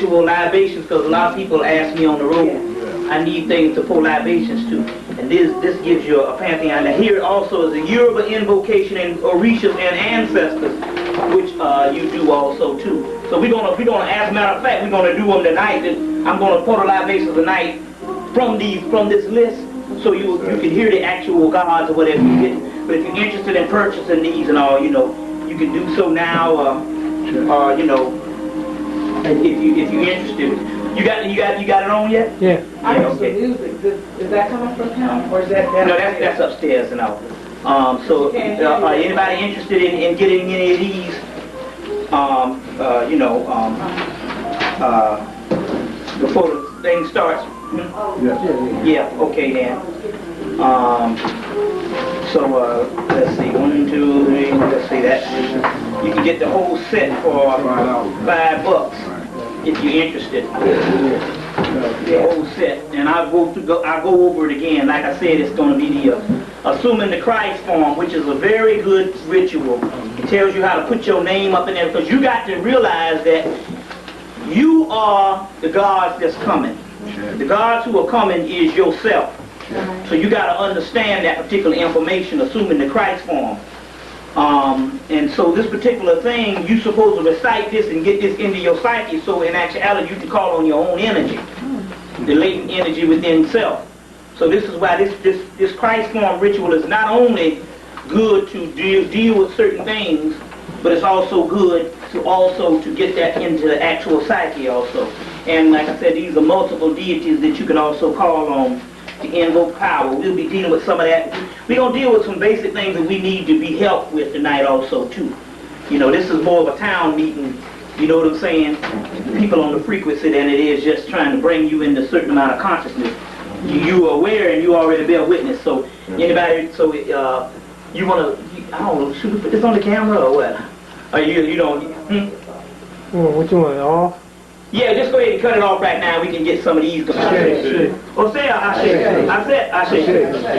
actual libations, because a lot of people ask me on the road, I need things to pour libations to. And this gives you a pantheon. And here also is a Yoruba invocation and Orishas and ancestors, which you do also too. So we're gonna, as a matter of fact, we're gonna do them tonight. And I'm gonna pour the libations tonight from this list, so you can hear the actual gods or whatever you get. But if you're interested in purchasing these and all, you know, you can do so now. You know, if you're interested. You got it on yet? Yeah. I know. Okay. Music. Is that coming from him, or is that? No, that's upstairs and out. So anybody interested in getting any of these? You know, before the thing starts. Yeah. Okay then. So let's see, 1, 2, 3. Let's see that. You can get the whole set for $5 if you're interested. The whole set, and I'll go over it again. Like I said, it's going to be the assuming the Christ form, which is a very good ritual. It tells you how to put your name up in there, because you got to realize that you are the gods that's coming. The gods who are coming is yourself. So you got to understand that particular information, assuming the Christ form. And so this particular thing, you're supposed to recite this and get this into your psyche, so in actuality you can call on your own energy, the latent energy within self. So this is why this Christ form ritual is not only good to deal with certain things, but it's also good to get that into the actual psyche also. And like I said, these are multiple deities that you can also call on to invoke power. We'll be dealing with some of that. We're going to deal with some basic things that we need to be helped with tonight also too. You know, this is more of a town meeting, you know what I'm saying? People on the frequency than it is just trying to bring you into a certain amount of consciousness. You are aware and you already bear witness. So anybody, so you want to, I don't know, should we put this on the camera or what? Or you don't, What you want, off? Yeah, just go ahead and cut it off right now. We can get some of these. Osea, Ashe, Aset, Ashe,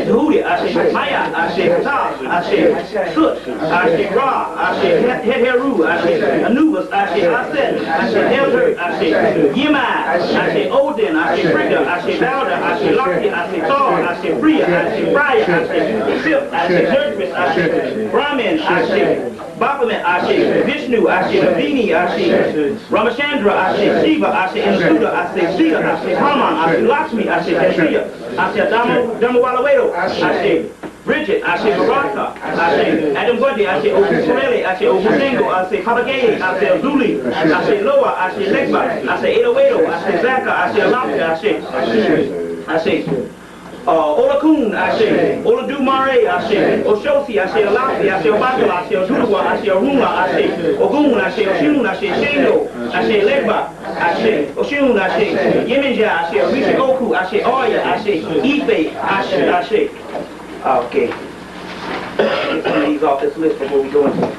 Hoodia, Ashe, Maya, Ashe, Ta, Ashe, Sut, Ashe, Ra, Ashe, Heru, Ashe, Anubis, Ashe, Aset, Ashe, Elder, Ashe, Yemai, Ashe, Odin, Ashe, Frigga, Ashe, Valda, Ashe, Loki, Ashe, Thor, Ashe, Freya, Ashe, Freya, Ashe, Sip, Ashe, Zertris, Ashe, Brahmin, Ashe, Baphomet, Ashe, Vishnu, Ashe, Navini, Ashe, Ramachandra, Ashe, Shiva, Ashe, Insuda, Ashe, Sita, Ashe, Haman, Ashe, Lakshmi, Ashe, Keshiya, Ashe, Damawalawedo, Ashe, Bridget, Ashe, Baraka, Ashe, Adam Bundy, Ashe, Ogusurele, Ashe, Ogusengo, Ashe, Kabagaye, Ashe, Zuli, Ashe, Loa, Ashe, Legba, Ashe, Edowedo, Ashe, Zaka, Ashe, Alapia, Ashe, Olakun, Ashe, Oladumare, Ashe, Oshosi, Ashe, Alafi, Ashe, Obagala, Ashe, Oduwa, Ashe, Oruma, Ashe, Ogun, Ashe, Oshun, Ashe, Shengo, Ashe, Legba, Ashe, Oshun, Ashe, Yemenja, Ashe, Orisha Oku, Ashe, Oya, Ashe, Ife, Ashe. Okay. Get some of these off this list before we go into it.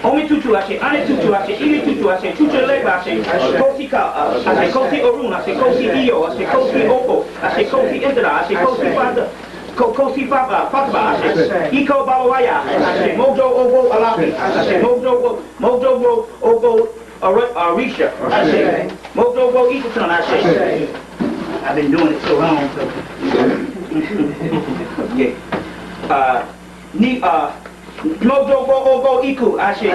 Omi Tutu, Ashe, Ane Tutu, Ashe, Ili Tutu, Ashe, Tutu Legba, Ashe, Kosi Ka, Ashe, Kosi Orun, Ashe, Kosi Iyo, Ashe, Kosi Oko, Ashe, Kosi Intera, Ashe, Kosi Fata, Kosi Fatba, Ashe, Iko Balawaya, Ashe, Mojo Ogo Alapi, Ashe, Mojo Ogo Arisha, Ashe, Mojo Ogo Ikutan, Ashe. I've been doing it so long, so. Okay. Mojo Go Iku, Ashe,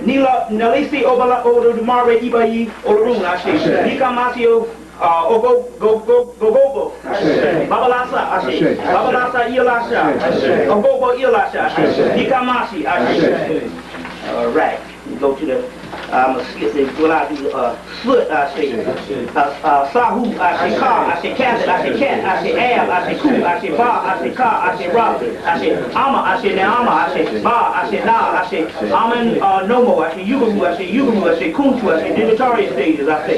Nila Nalisi Obala Odo Dumare Ibayi Orun, Ashe, Nikamasio Ogo Gogo, Babalasa, Ashe, Babalasa Ilasha, Ogo Ilasha, Nikamasi, Ashe. All right, we go to the Slut, Ashe, Sahu, Ashe, Ka, Ashe, Cat, Ashe, Cat, Ashe, Ab, Ashe, Ku, Ashe, Ba, Ashe, Ka, Ashe, Ra, Ashe, Ama, Ashe, Neama, Ashe, Ba, Ashe, Na, Ashe, Amen, Nomo, Ashe, Yugamu, Ashe, Kuntu, Ashe, Digitarian stages, Ashe.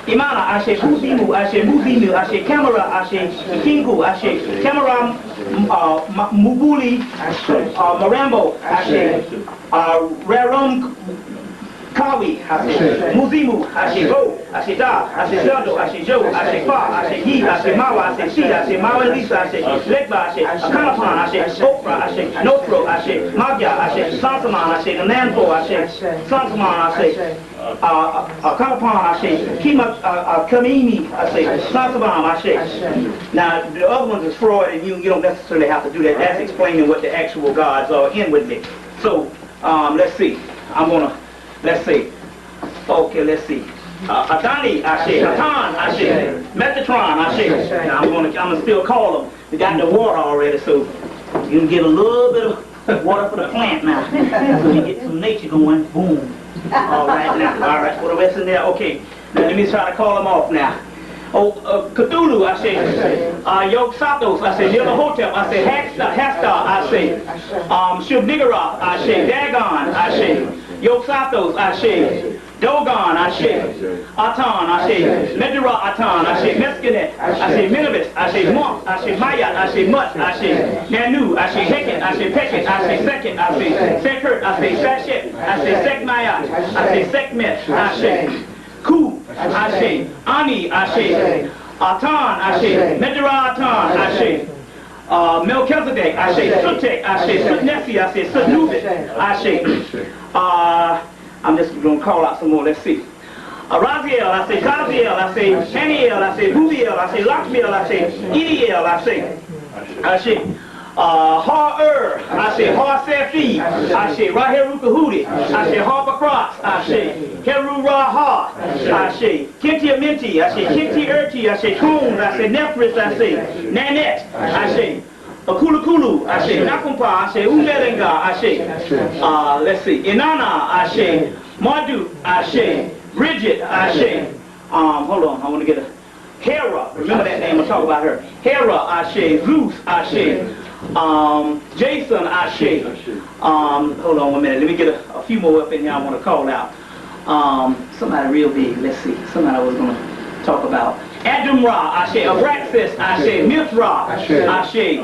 Imana, Ashe, Kuzimu, Ashe, Muzimu, Ashe, Camera, Ashe, Kingu, Ashe, Camera, Mubuli, Marambo, Ashe, Rarum Kawi, Ashe, Muzimu, Ashe, Go, Ashe, Da, Ashe, Zado, Ashe, Jo, Ashe, Fa, Ashe, Yi, Ashe, Mawa, Ashe, Shida, Ashe, Mawa, Lisa, Ashe, Legba, Ashe, Kalapan, Ashe, Opra, Ashe, Notro, Ashe, Magya, Ashe, Sansaman, Ashe, Nanpo, Ashe, Sansaman, Ashe, Kalapon, I say, Kima, Kamini, I say, Sasabam, I say. Now, the other ones is Freud, and you don't necessarily have to do that. That's explaining what the actual gods are inwardly. So, let's see. Let's see. Okay, let's see. Adani, I say, Hatan, I say, Metatron, I say. Now, I'm gonna still call them. We got the water already, so you can get a little bit of water for the plant now. So you get some nature going, boom. All right, now, all right, what the rest in there? Okay, now let me try to call them off now. Cthulhu, I say, Yog Satos, I say, Nilahotep, I say, Hestar, I say, Shub-Niggurath, I say, Dagon, I say, Yog Satos, I say, Dogon, I say, Atan, I say, Medura Atan, I say, Mescanet, I say, Minibus, I say, Monk, I say, Maya, I say, Mut, I say, Nanu, I say, Heket, I say, Peket, I say, Seket, I say, Sekert, I say, Sashet, I say, Sekmaya, I say, Sekmet, I say, Ku, I say, Ani, I say, Atan, I say, Medura Atan, I say, Melchizedek, I say, Sutek, I say, Sutnesi, I say, Sutnubit, I say, I'm just going to call out some more, let's see. Raziel, I say, Kaziel, I say, Haniel, I say, Buviel, I say, Lakmiel, I say, Idiel, I say, Har-ur, I say, Har-Sefi, I say, Raherukahudi, I say, Har-Bakras, I say, Heru-Ra-Ha, I say, Kinti-Aminti, I say, Kinti-Urti, I say, Coons, I say, Nephris, I say, Nanette, I say, Akulukulu, I say, Nakumpa, I say, Umelenga, I say, let's see, Inanna, I say, Marduk, I say, Bridget, I say, hold on, I want to get a, Hera, remember that name, I'll talk about her. Hera, I say, Zeus, I say, Jason, I say, hold on 1 minute, let me get a few more up in here I want to call out. Somebody real big, let's see, somebody I was going to talk about. Adum-Ra, I say, Abraxas, I say, Mithra, I say,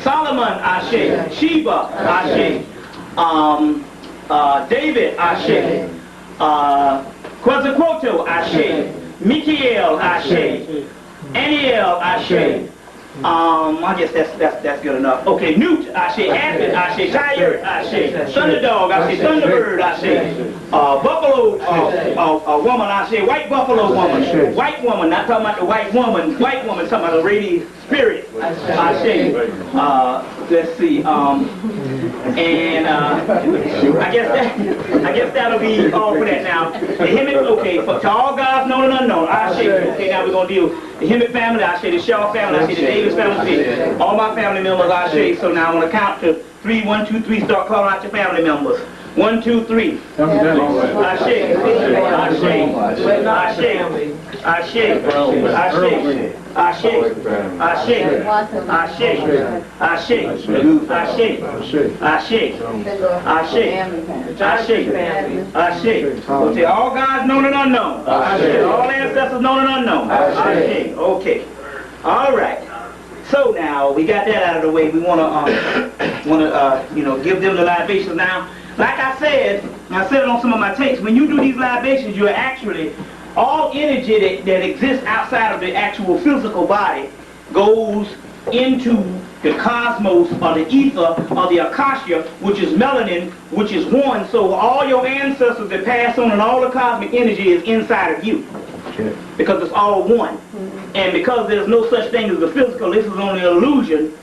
Solomon, I say, Sheba, I say, David, I say, Quetzalcoatl, I say, Michael, I say, Aniel, I say, I guess that's good enough. Okay, Newt, I say, Abbott, I say, Tyre, I say, Thunderdog, I say, Thunderbird, I say, Buffalo, woman, I say, White Buffalo woman, white woman, not talking about the white woman, talking about the radiant spirit, I say, let's see, and I guess that'll be all for that now. The Hemmitt, okay, to all gods known and unknown, I say, okay, now we're going to deal the Hemmitt family, I say the Shaw family, I say the Davis family, all my family members, I say, so now I'm going to count to 3, 1, 2, 3, start calling out your family members. 1, 2, 3. I shake. I shake. I shake. I shake. I shake. I shake. I shake. I shake. I shake. I shake. I shake. I shake. I shake. I shake. Okay, all gods known and unknown. I shake. All ancestors known and unknown. I shake. Okay. All right. So now we got that out of the way. We want to, give them the libations now. Like I said, and I said it on some of my tapes, when you do these libations, you're actually, all energy that exists outside of the actual physical body goes into the cosmos or the ether or the akasha, which is melanin, which is one. So all your ancestors that pass on and all the cosmic energy is inside of you. Because it's all one. And because there's no such thing as the physical, this is only an illusion.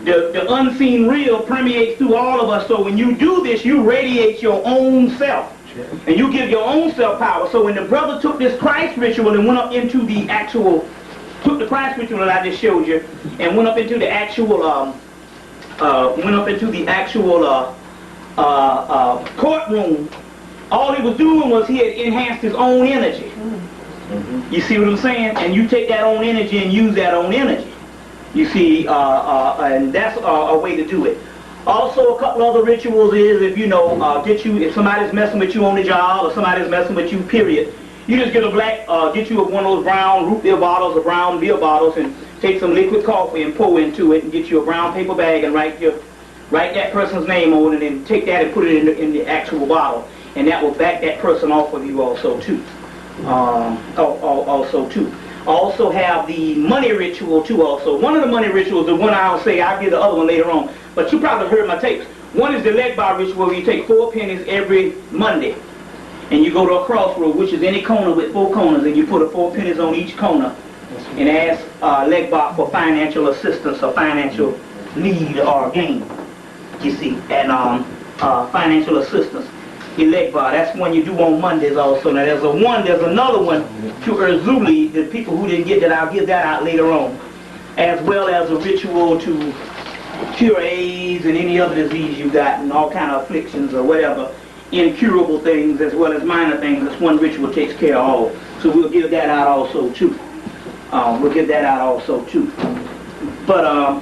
The unseen real permeates through all of us. So when you do this, you radiate your own self. And you give your own self power. So when the brother took this Christ ritual and went up into the actual, took the Christ ritual that I just showed you, and went up into the actual, courtroom, all he was doing was he had enhanced his own energy. You see what I'm saying? And you take that own energy and use that own energy. You see, and that's a way to do it. Also, a couple other rituals is if somebody's messing with you on the job or somebody's messing with you, period, you just get get you one of those brown root beer bottles or brown beer bottles and take some liquid coffee and pour into it and get you a brown paper bag and write that person's name on it and take that and put it in the actual bottle, and that will back that person off of you also too. Also have the money ritual too also. One of the money rituals, the one I'll say, I'll get the other one later on, but you probably heard my tapes. One is the leg bar ritual where you take 4 pennies every Monday. and you go to a crossroad, which is any corner with 4 corners, and you put a 4 pennies on each corner, and ask Legbach for financial assistance or financial need or gain. You see, and financial assistance. Legbach, that's one you do on Mondays also. Now there's another one to Erzuli, the people who didn't get that, I'll give that out later on, as well as a ritual to cure AIDS and any other disease you got and all kind of afflictions or whatever, incurable things as well as minor things. This one ritual takes care of all. So we'll give that out also too. But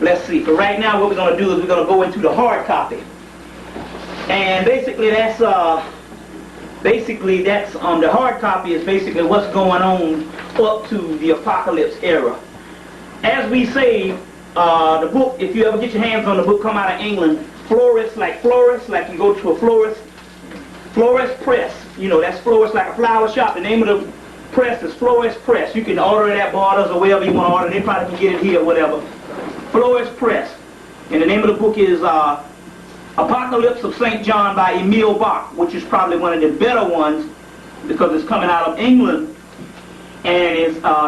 let's see. For right now, what we're going to do is we're going to go into the hard copy, and basically that's the hard copy is basically what's going on up to the apocalypse era. As we say, the book, if you ever get your hands on the book, come out of England, florist, like you go to a florist press. You know, that's florist like a flower shop. The name of the press is Florist Press. You can order it at Borders or wherever you want to order. They probably can get it here or whatever. Florist Press. And the name of the book is Apocalypse of St. John by Emil Bach, which is probably one of the better ones because it's coming out of England. And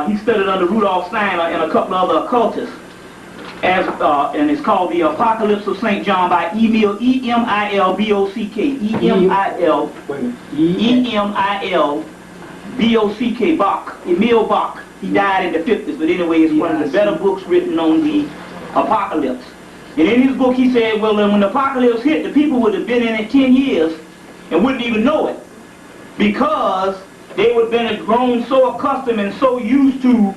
he studied under Rudolf Steiner and a couple of other occultists. And it's called The Apocalypse of St. John by Emil, E-M-I-L-B-O-C-K, E-M-I-L-B-O-C-K, Bach, Emil Bach. He died in the 50s, but anyway, it's one of the better books written on the apocalypse. And in his book, he said, well, when the apocalypse hit, the people would have been in it 10 years and wouldn't even know it because they would have been grown so accustomed and so used to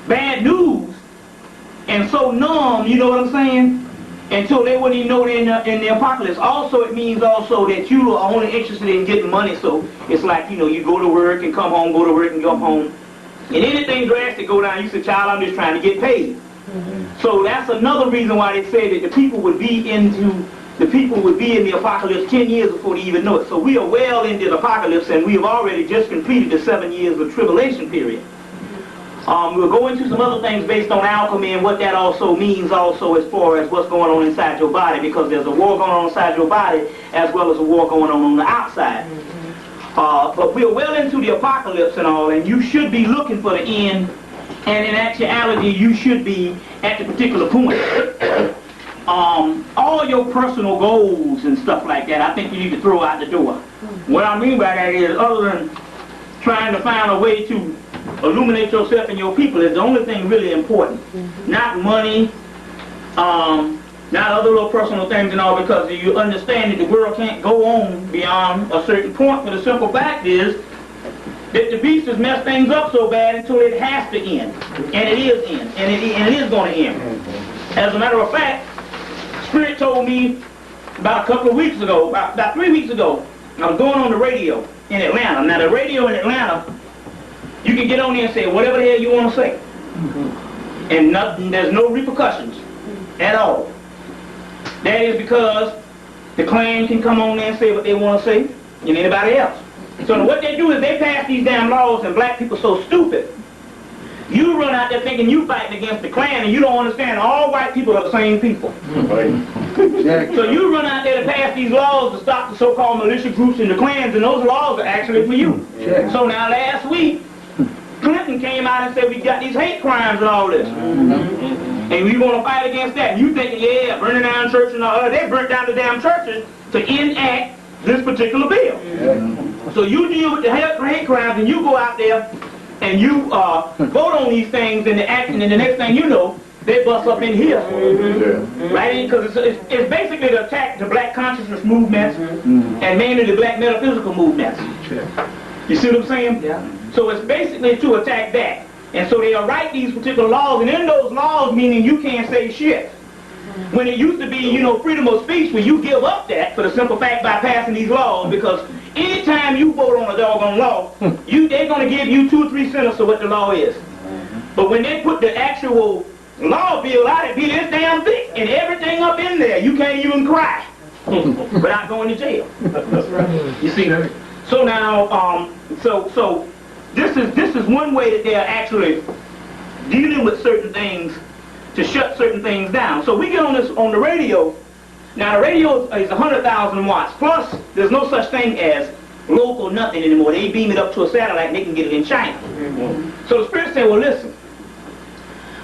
bad news and so numb, you know what I'm saying, until they wouldn't even know they're in the apocalypse. Also, it means also that you are only interested in getting money, so it's like, you know, you go to work and come home, go to work and come home, and anything drastic go down, you say, child, I'm just trying to get paid. So that's another reason why they say that the people would be in the apocalypse 10 years before they even know it. So we are well into the apocalypse, and we have already just completed the 7 years of tribulation period. We'll go into some other things based on alchemy and what that also means also as far as what's going on inside your body, because there's a war going on inside your body as well as a war going on the outside. But we're well into the apocalypse and all, and you should be looking for the end, and in actuality you should be at the particular point. All your personal goals and stuff like that, I think you need to throw out the door. What I mean by that is, other than trying to find a way to illuminate yourself and your people, is the only thing really important. Not money, not other little personal things and all, because you understand that the world can't go on beyond a certain point. But the simple fact is that the beast has messed things up so bad until it has to end. And it is end. And it is going to end. As a matter of fact, Spirit told me about a couple of weeks ago, about 3 weeks ago, I was going on the radio in Atlanta. Now the radio in Atlanta, you can get on there and say whatever the hell you want to say. And nothing, there's no repercussions at all. That is because the Klan can come on there and say what they want to say, and anybody else. So what they do is they pass these damn laws, and black people so stupid. You run out there thinking you fighting against the Klan, and you don't understand all white people are the same people. So you run out there to pass these laws to stop the so-called militia groups and the Klans, and those laws are actually for you. So now last week, Clinton came out and said we got these hate crimes and all this. And we want to fight against that. And you thinking, yeah, burning down churches and all, they burnt down the damn churches to enact this particular bill. So you deal with the hate crimes, and you go out there and you vote on these things and the action, and the next thing you know, they bust up in here. Right? Because it's basically to attack the black consciousness movements and mainly the black metaphysical movements. You see what I'm saying? Yeah. So it's basically to attack that. And so they'll write these particular laws, and in those laws, meaning you can't say shit. When it used to be, you know, freedom of speech, where you give up that for the simple fact by passing these laws, because anytime you vote on a doggone law, they're going to give you 2 or 3 sentences of what the law is. But when they put the actual law bill out, it be this damn thick, and everything up in there, you can't even cry without going to jail. You see? So now, so this is one way that they're actually dealing with certain things to shut certain things down. So we get on the radio. Now the radio is 100,000 watts. Plus, there's no such thing as local nothing anymore. They beam it up to a satellite and they can get it in China. So the Spirit said, well, listen,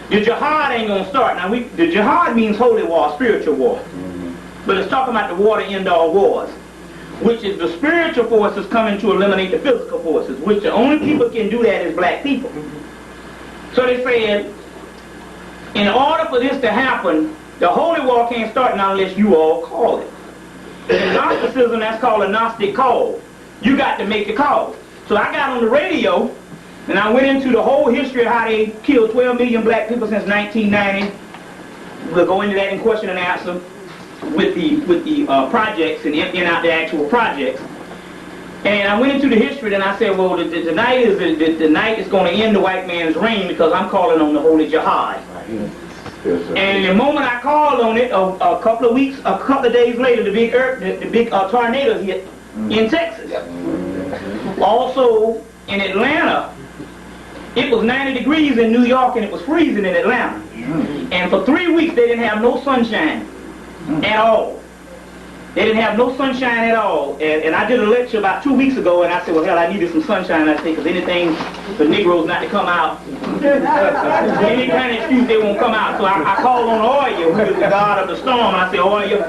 the jihad ain't going to start. Now, the jihad means holy war, spiritual war. But it's talking about the war to end all wars, which is the spiritual forces coming to eliminate the physical forces, which the only people can do that is black people. So they said, in order for this to happen, the holy war can't start now unless you all call it. In Gnosticism, that's called a Gnostic call. You got to make the call. So I got on the radio, and I went into the whole history of how they killed 12 million black people since 1990. We'll go into that in question and answer with the projects and emptying out the actual projects. And I went into the history, and I said, well, the night is going to end the white man's reign because I'm calling on the holy jihad. And the moment I called on it, a couple of days later, the big tornado hit in Texas. Also in Atlanta, it was 90 degrees in New York and it was freezing in Atlanta. And for 3 weeks they didn't have no sunshine at all. They didn't have no sunshine at all. And I did a lecture about 2 weeks ago, and I said, well, hell, I needed some sunshine, I think, because anything for Negroes not to come out, any kind of excuse, they won't come out. So I called on Oya, who is the god of the storm, and I said, Oya,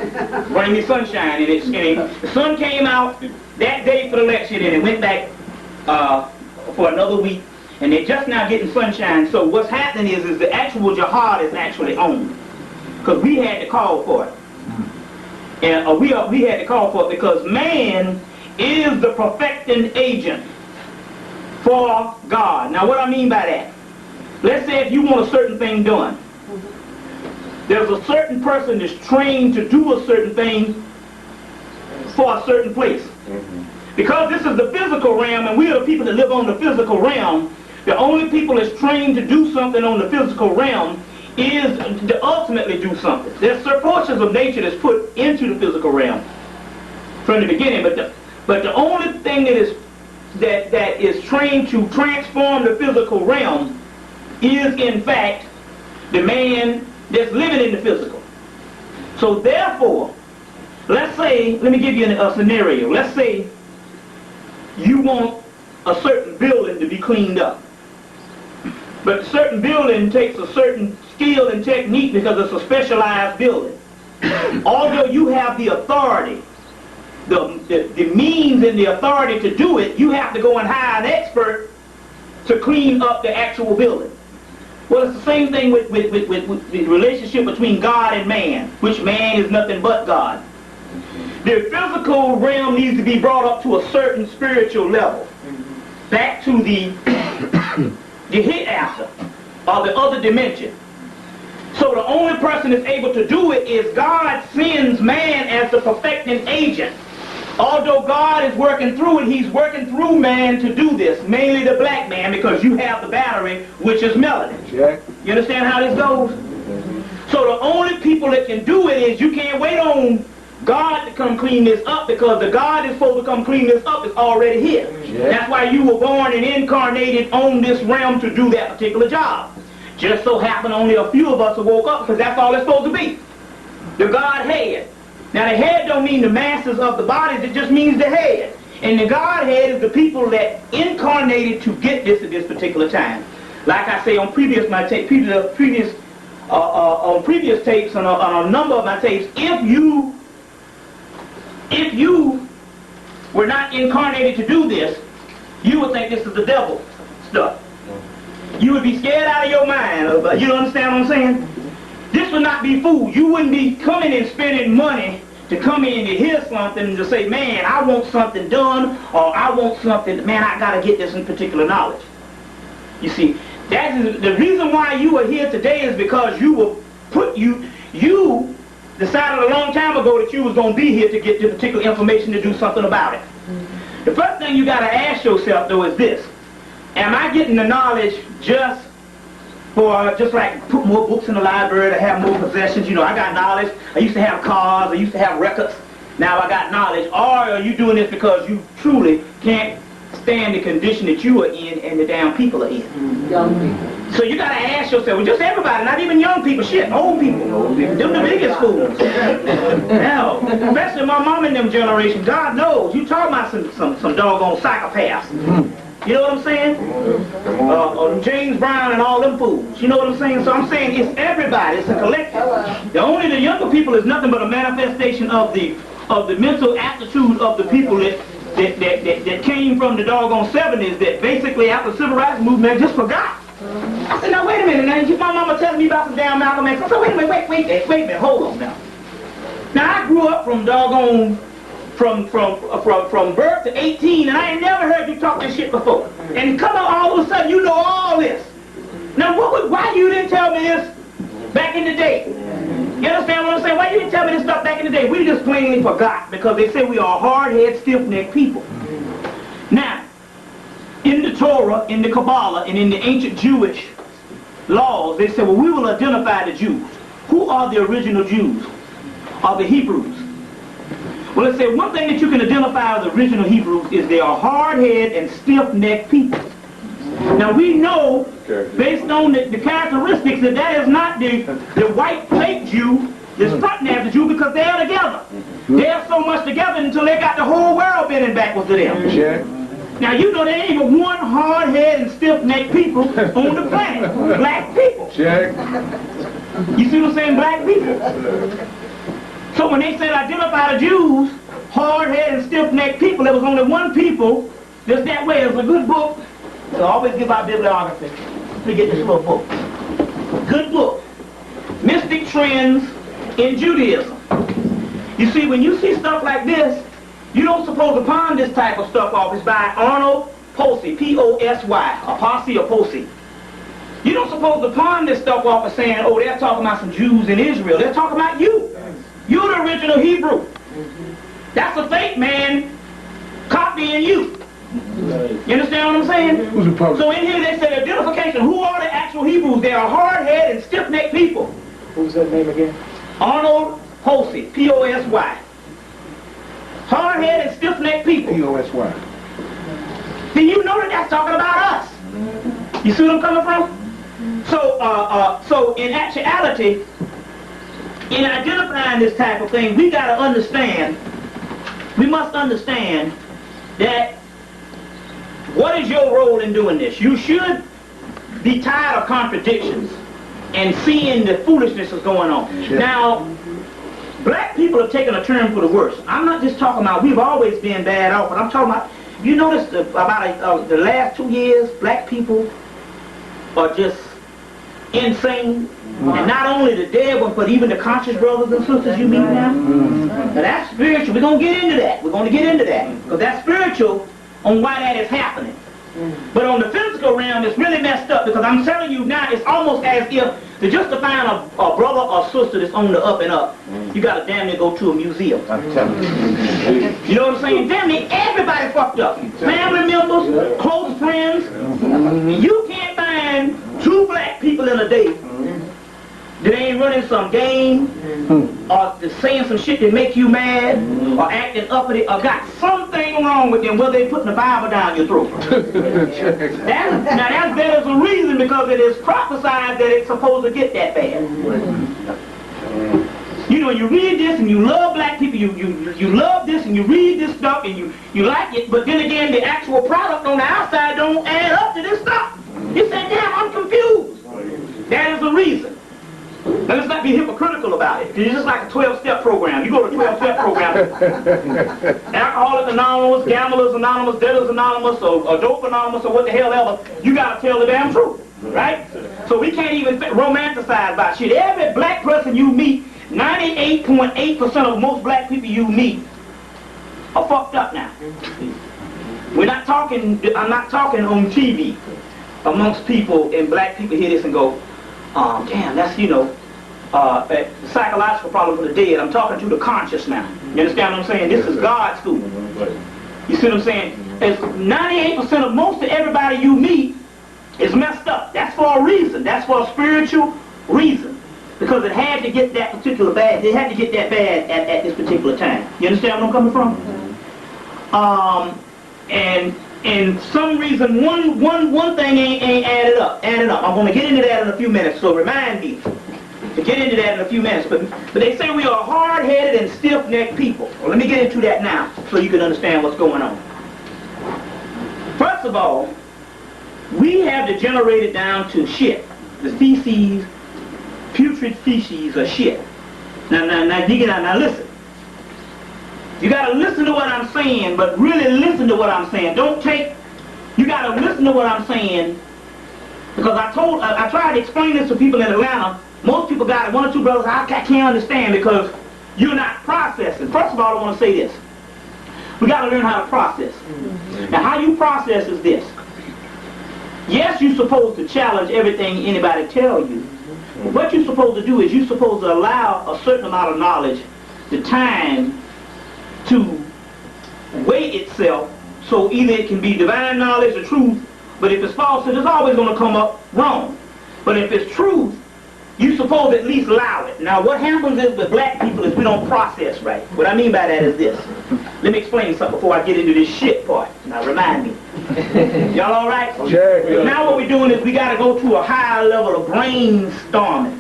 bring me sunshine. And the sun came out that day for the lecture, and it went back for another week, and they're just now getting sunshine. So what's happening is the actual jihad is actually on, because we had to call for it. And we had to call for it because man is the perfecting agent for God. Now what I mean by that, let's say if you want a certain thing done, there's a certain person that's trained to do a certain thing for a certain place. Because this is the physical realm and we are the people that live on the physical realm, the only people that's trained to do something on the physical realm is to ultimately do something. There's certain portions of nature that's put into the physical realm from the beginning, but the only thing that is trained to transform the physical realm is in fact the man that's living in the physical. So therefore, let's say, let me give you a scenario. Let's say you want a certain building to be cleaned up. But a certain building takes a certain skill and technique because it's a specialized building. Although you have the authority, the means and the authority to do it, you have to go and hire an expert to clean up the actual building. Well, it's the same thing with the relationship between God and man, which man is nothing but God. The physical realm needs to be brought up to a certain spiritual level, back to the hereafter, or the other dimension. So the only person that's able to do it is God sends man as the perfecting agent. Although God is working through it, he's working through man to do this, mainly the black man, because you have the battery, which is melanin. Check. You understand how this goes? So the only people that can do it is, you can't wait on God to come clean this up, because the God that's supposed to come clean this up is already here. Yeah. That's why you were born and incarnated on this realm to do that particular job. Just so happened only a few of us woke up, because that's all it's supposed to be. The Godhead. Now the head don't mean the masses of the bodies, it just means the head. And the Godhead is the people that incarnated to get this at this particular time. Like I say on previous tapes, on a number of my tapes, if you were not incarnated to do this, you would think this is the devil stuff. You would be scared out of your mind. You understand what I'm saying? This would not be food. You wouldn't be coming and spending money to come in to hear something and to say, man, I want something done, or I want something, man, I got to get this in particular knowledge. You see, that is the reason why you are here today, is because you decided a long time ago that you was going to be here to get the particular information to do something about it. The first thing you got to ask yourself, though, is this: am I getting the knowledge just like put more books in the library, to have more possessions? You know, I got knowledge. I used to have cars. I used to have records. Now I got knowledge. Or are you doing this because you truly can't stand the condition that you are in and the damn people are in. Young people. So you gotta ask yourself, well, just everybody, not even young people, shit, old people. Them the biggest fools. Hell, especially my mom and them generation, God knows, you talking about some doggone psychopaths. You know what I'm saying? James Brown and all them fools. You know what I'm saying? So I'm saying it's everybody, it's a collective. The younger people is nothing but a manifestation of the mental aptitude of the people that came from the doggone 70s that basically after the civil rights movement just forgot. I said, now wait a minute, now my mama telling me about some damn Malcolm X. I said, wait a minute, wait a minute, hold on now. Now I grew up from doggone, from birth to 18, and I ain't never heard you talk this shit before. And come on, all of a sudden you know all this. Now why you didn't tell me this back in the day? You understand what I'm saying? Why you didn't tell me this stuff back in the day? We just plainly forgot because they say we are hard-headed, stiff-necked people. Now, in the Torah, in the Kabbalah, and in the ancient Jewish laws, they say, well, we will identify the Jews. Who are the original Jews? Are the Hebrews. Well, let's say one thing that you can identify as the original Hebrews is they are hard-headed and stiff-necked people. Now we know, based on the characteristics, that is not the white plate Jew, this front and the Jew, because they are together. They are so much together until they got the whole world bending backwards to them. Check. Now you know there ain't even one hard-headed and stiff-necked people on the planet. Black people. Check. You see what I'm saying? Black people. So when they said identify the Jews, hard-headed and stiff-necked people, there was only one people just that way. It was a good book. So I always give out bibliography to get this little book. Good book. Mystic Trends in Judaism. You see, when you see stuff like this, you don't suppose upon this type of stuff off. It's by Arnold Posey, P-O-S-Y, or Posse or Posey. You don't suppose upon this stuff off of saying, oh, they're talking about some Jews in Israel. They're talking about you. You're the original Hebrew. That's a fake man copying you. You understand what I'm saying? So in here they say identification. Who are the actual Hebrews? They are hard-headed and stiff-necked people. Who's that name again? Arnold Posey, P-O-S-Y. Hard-headed and stiff-necked people. P-O-S-Y. Then you know that that's talking about us. You see what I'm coming from? So in actuality, in identifying this type of thing, we gotta understand, we must understand that what is your role in doing this? You should be tired of contradictions and seeing the foolishness that's going on. Sure. Now, black people have taken a turn for the worse. I'm not just talking about we've always been bad off, but I'm talking about, you notice about the last 2 years, black people are just insane. And not only the dead ones, but even the conscious brothers and sisters you meet now. Now that's spiritual. We're going to get into that. We're going to get into that. Because that's spiritual on why that is happening. But on the physical realm, it's really messed up because I'm telling you now, it's almost as if to justify a brother or sister that's on the up and up, you got to damn near go to a museum. I'm telling you. You know what I'm saying? Damn near everybody fucked up. Family members, close friends. You can't find 2 black people in a day that ain't running some game, or saying some shit that make you mad, or acting uppity, or got something wrong with them, whether they putting the Bible down your throat. Now there's a reason, because it is prophesied that it's supposed to get that bad. You know, you read this and you love black people, you love this and you read this stuff and you like it, but then again the actual product on the outside don't add up to this stuff. You say, damn, I'm confused. That is the reason. Now let's not be hypocritical about it. It's just like a 12-step program. You go to a 12-step program. Alcoholics Anonymous, Gamblers Anonymous, Debtors Anonymous, or Dope Anonymous, or what the hell ever. You gotta tell the damn truth, right? So we can't even romanticize about shit. Every black person you meet, 98.8% of most black people you meet are fucked up now. We're not talking. I'm not talking on TV amongst people, and black people hear this and go, damn, that's, you know, a psychological problem for the dead. I'm talking to the conscious now. You understand what I'm saying? This is God's school. You see what I'm saying? It's 98% of most of everybody you meet is messed up. That's for a reason. That's for a spiritual reason. Because it had to get that particular bad. It had to get that bad at this particular time. You understand where I'm coming from? And And some reason one thing ain't added up. I'm going to get into that in a few minutes, so remind me to get into that in a few minutes. But they say we are hard-headed and stiff-necked people. Well, let me get into that now so you can understand what's going on. First of all, we have degenerated down to shit. The feces, putrid feces of shit. Now listen. You gotta listen to what I'm saying, but really listen to what I'm saying. You gotta listen to what I'm saying, because I tried to explain this to people in Atlanta. Most people got it. One or two brothers, I can't understand because you're not processing. First of all, I want to say this. We gotta learn how to process. Now, how you process is this. Yes, you're supposed to challenge everything anybody tell you. But what you're supposed to do is you're supposed to allow a certain amount of knowledge, the time, to weigh itself, so either it can be divine knowledge or truth, but if it's false, it's always going to come up wrong. But if it's truth, you're supposed to at least allow it. Now, what happens is with black people is we don't process right. What I mean by that is this. Let me explain something before I get into this shit part. Now, remind me. Y'all all right? Sure. Now what we're doing is we got to go to a higher level of brainstorming.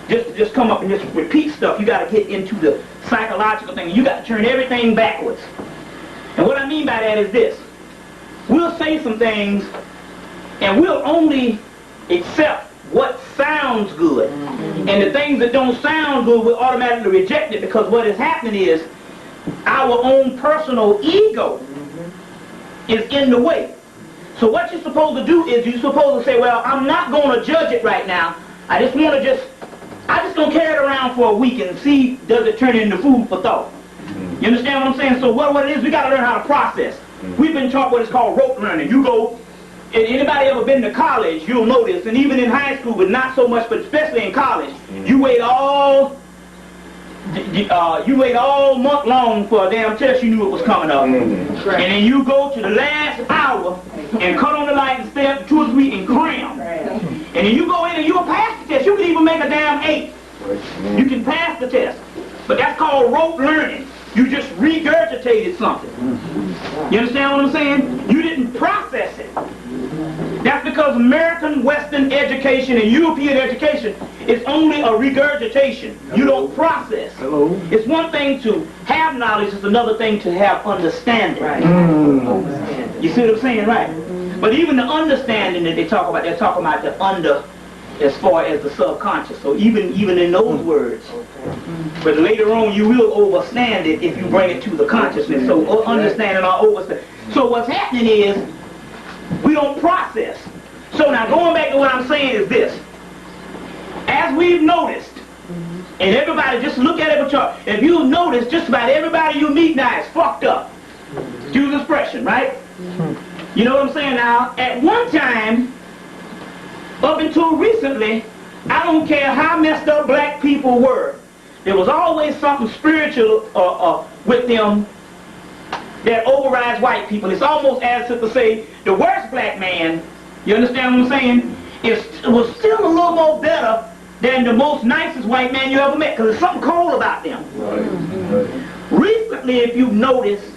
Just come up and just repeat stuff. You got to get into the psychological thing. You got to turn everything backwards. And what I mean by that is this. We'll say some things and we'll only accept what sounds good. And the things that don't sound good, we'll automatically reject it, because what is happening is our own personal ego is in the way. So what you're supposed to do is you're supposed to say, well, I'm not going to judge it right now. I just going to carry it around for a week and see, does it turn into food for thought. You understand what I'm saying? So what it is, we got to learn how to process. We've been taught what is called rote learning. You go, and anybody ever been to college, you'll know this, and even in high school, but not so much, but especially in college, you wait all month long for a damn test you knew it was coming up. And then you go to the last hour and cut on the light and stay up 2 or 3 and cram. And then you go in and you'll pass the test. You can even make a damn 8. You can pass the test. But that's called rote learning. You just regurgitated something. You understand what I'm saying? You didn't process it. That's because American Western education and European education is only a regurgitation. You don't process. It's one thing to have knowledge, it's another thing to have understanding. You see what I'm saying, right? But even the understanding that they're talking about the under as far as the subconscious. So even in those words. But later on you will overstand it if you bring it to the consciousness. So understanding or overstand. So what's happening is we don't process. So now going back to what I'm saying is this. As we've noticed, and everybody just look at it with y'all, if you've noticed, just about everybody you meet now is fucked up. Use the expression, right? You know what I'm saying now? At one time, up until recently, I don't care how messed up black people were, there was always something spiritual with them that overrides white people. It's almost as if to say the worst black man, you understand what I'm saying, was still a little more better than the most nicest white man you ever met, because there's something cold about them. Recently, if you've noticed,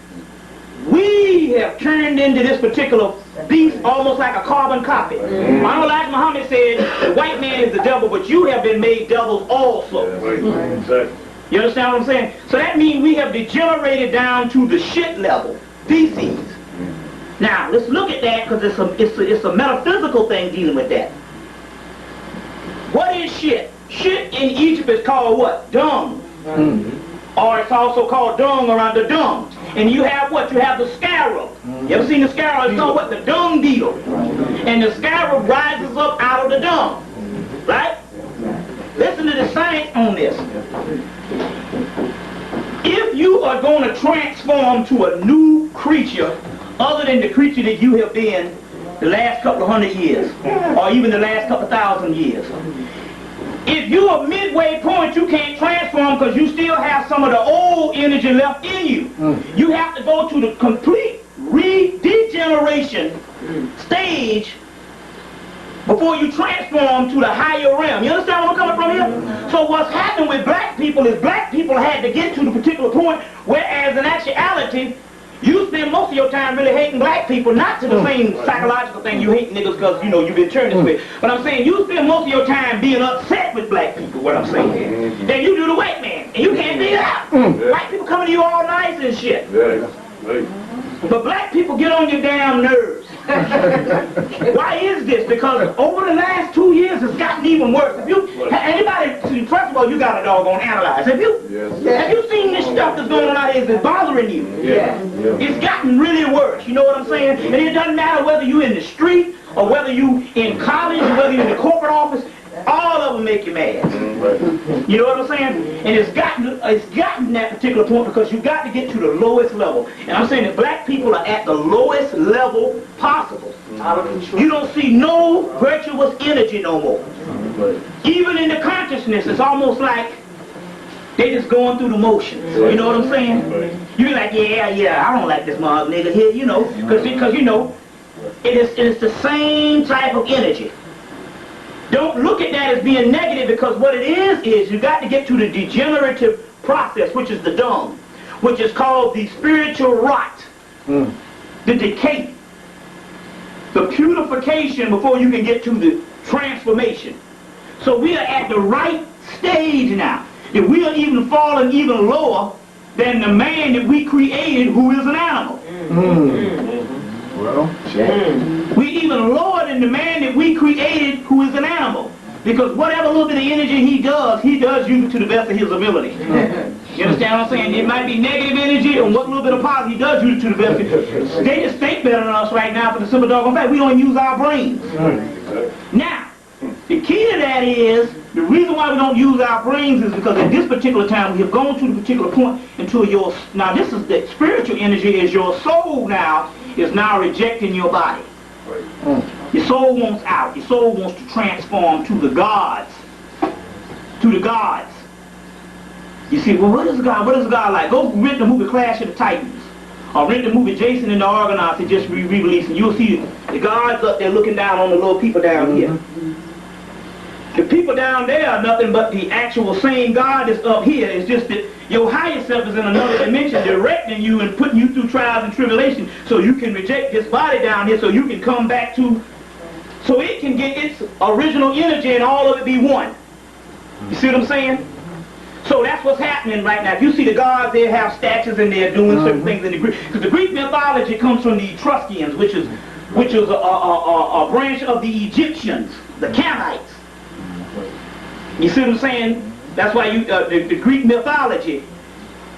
we have turned into this particular beast almost like a carbon copy. I don't like Muhammad said, the white man is the devil, but you have been made devils also. You understand what I'm saying? So that means we have degenerated down to the shit level, feces. Now, let's look at that, because it's a metaphysical thing dealing with that. What is shit? Shit in Egypt is called what? Dung. Or it's also called dung around the dung. And you have what? You have the scarab. You ever seen the scarab? It's called what? The dung beetle. And the scarab rises up out of the dung. Right? Listen to the science on this. If you are going to transform to a new creature other than the creature that you have been the last couple of 100 years, or even the last couple of 1,000 years, if you're a midway point, you can't transform because you still have some of the old energy left in you. You have to go to the complete degeneration stage before you transform to the higher realm. You understand where I'm coming from here? So what's happening with black people is black people had to get to the particular point, whereas in actuality, You spend most of your time really hating black people, not to the same psychological thing you hate niggas because, you know, you've been turned this way. But I'm saying you spend most of your time being upset with black people, what I'm saying. Then you do the white man, and you can't figure it out. White people coming to you all nice and shit. But black people get on your damn nerves. Why is this? Because over the last 2 years, it's gotten even worse. If you, anybody, first of all, you got to doggone analyze. Have you seen this stuff that's going on out here? Is it bothering you? It's gotten really worse. You know what I'm saying? And it doesn't matter whether you're in the street or whether you in college or whether you're in the corporate office. All of them make you mad. You know what I'm saying? And it's gotten that particular point because you got to get to the lowest level. And I'm saying that black people are at the lowest level possible. You don't see no virtuous energy no more. Even in the consciousness, it's almost like they just going through the motions. You know what I'm saying? You be like, yeah, I don't like this mother nigga here, you know, because you know, it's the same type of energy. Don't look at that as being negative, because what it is you got to get to the degenerative process, which is the dung, which is called the spiritual rot, the decay, the purification before you can get to the transformation. So we are at the right stage now. If we are even falling even lower than the man that we created, who is an animal. We even lower than the man that we created, who is an animal. Because whatever little bit of energy he does use it to the best of his ability. You understand what I'm saying? It might be negative energy, and what little bit of positive he does use it to the best of his. They just think better than us right now for the simple doggone fact we don't use our brains. Now, the key to that is, the reason why we don't use our brains is because at this particular time we have gone to the particular point until now this is the spiritual energy, is your soul now is now rejecting your body. Your soul wants out. Your soul wants to transform to the gods. To the gods. You see, well, what is God? What is God like? Go rent the movie Clash of the Titans. Or rent the movie Jason and the Argonauts that just re-released, and you'll see the gods up there looking down on the little people down here. The people down there are nothing but the actual same God that's up here. It's just that your higher self is in another dimension, directing you and putting you through trials and tribulations so you can reject this body down here, so you can come back to, so it can get its original energy and all of it be one. You see what I'm saying? So that's what's happening right now. If you see the gods, they have statues and they're doing certain things in the Greek. Because the Greek mythology comes from the Etruscans, which is a branch of the Egyptians, the Canaanites. You see what I'm saying? That's why the Greek mythology,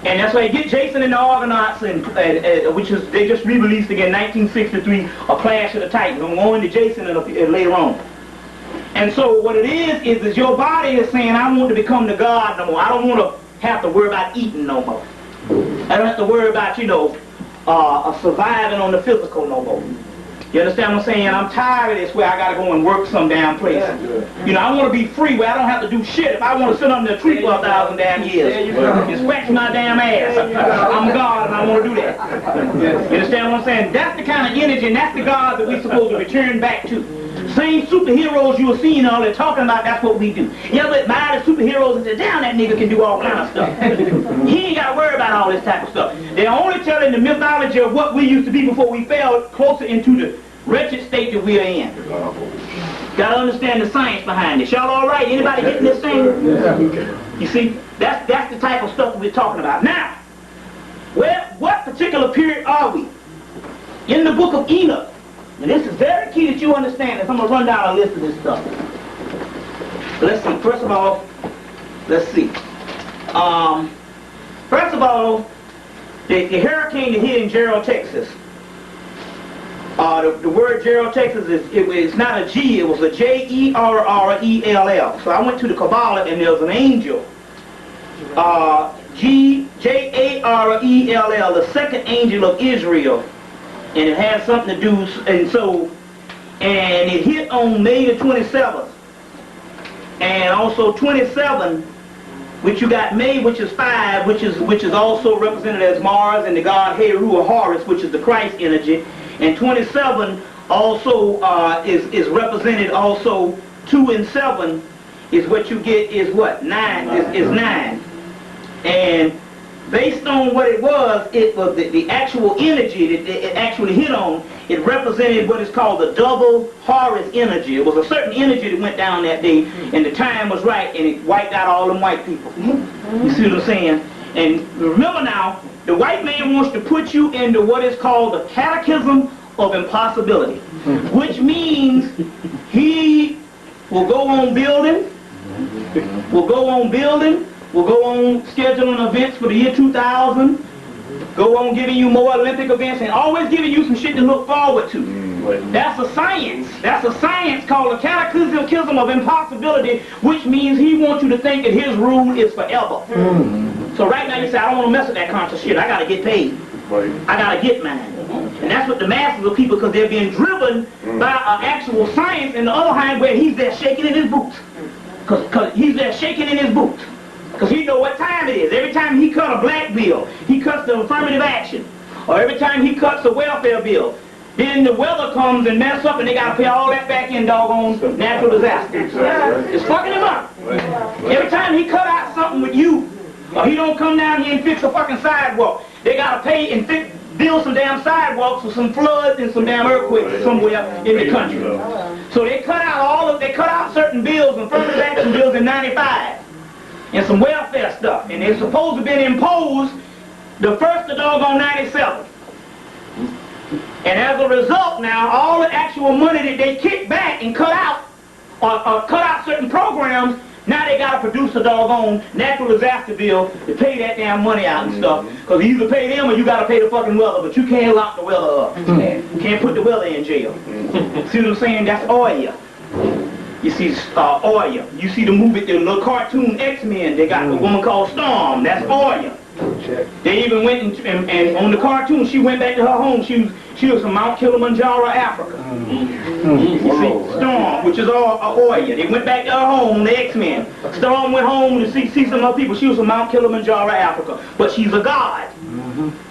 and that's why you get Jason and the Argonauts, which is they just re-released again 1963, A Clash of the Titans. I'm going to Jason later on. And so what it is your body is saying, I want to become the God no more. I don't want to have to worry about eating no more. I don't have to worry about, you know, surviving on the physical no more. You understand what I'm saying? I'm tired of this where I got to go and work some damn place. You know, I want to be free where I don't have to do shit. If I want to sit under a tree for 1,000 damn years and scratch my damn ass, I'm God and I want to do that. You understand what I'm saying? That's the kind of energy, and that's the God that we're supposed to return back to. Same superheroes you were seeing all that talking about, that's what we do. You ever admire the superheroes and say, damn, that nigga can do all kind of stuff. He ain't got to worry about all this type of stuff. They're only telling the mythology of what we used to be before we fell closer into the wretched state that we are in. Got to understand the science behind it. Y'all all right? Anybody getting this thing? You see, that's the type of stuff that we're talking about. Now, what particular period are we? In the book of Enoch. And this is very key that you understand this. I'm going to run down a list of this stuff. Let's see. First of all, let's see. First of all, the hurricane that hit in Gerald, Texas. The word Gerald, Texas, it's not a G, it was a J-E-R-R-E-L-L. So I went to the Kabbalah and there was an angel. J-A-R-E-L-L, the second angel of Israel. And it had something to do, and it hit on May the 27th. And also 27, which you got May, which is 5, which is also represented as Mars, and the god Heru or Horus, which is the Christ energy. And 27 also is represented also 2 and 7 is what you get is what? 9 is 9. And based on what it was the actual energy that it actually hit on. It represented what is called the double Horus energy. It was a certain energy that went down that day, and the time was right, and it wiped out all them white people. You see what I'm saying? And remember now, the white man wants to put you into what is called the catechism of impossibility, which means he will go on building, will go on scheduling events for the year 2000, go on giving you more Olympic events, and always giving you some shit to look forward to. That's a science. That's a science called the catechism of impossibility, which means he wants you to think that his rule is forever. So right now you say, I don't want to mess with that conscious shit. I got to get paid. I got to get mine. And that's what the masses of people, because they're being driven by actual science, and the other hand where he's there shaking in his boots. Because he's there shaking in his boots. Because he know what time it is. Every time he cut a black bill, he cuts the affirmative action. Or every time he cuts a welfare bill, then the weather comes and mess up and they got to pay all that back in doggone natural disaster. It's fucking him up. Every time he cut out something with you, or he don't come down here and fix a fucking sidewalk, they got to pay and build some damn sidewalks for some floods and some damn earthquakes somewhere in the country. So they cut out certain bills and affirmative action bills in 95. And some welfare stuff, and they're supposed to have been imposed the first of doggone 97. And as a result now, all the actual money that they kick back and cut out, or cut out certain programs, now they got to produce a doggone natural disaster bill to pay that damn money out and stuff. Because you either pay them or you got to pay the fucking weather, but you can't lock the weather up. You can't put the weather in jail. See what I'm saying? That's oil. You see oil. You see the movie, the little cartoon X-Men, they got a woman called Storm. That's oil. They even went and on the cartoon, she went back to her home. She was from Mount Kilimanjaro, Africa. You see, Storm, which is all oil. They went back to her home, the X-Men. Storm went home to see some other people. She was from Mount Kilimanjaro, Africa. But she's a god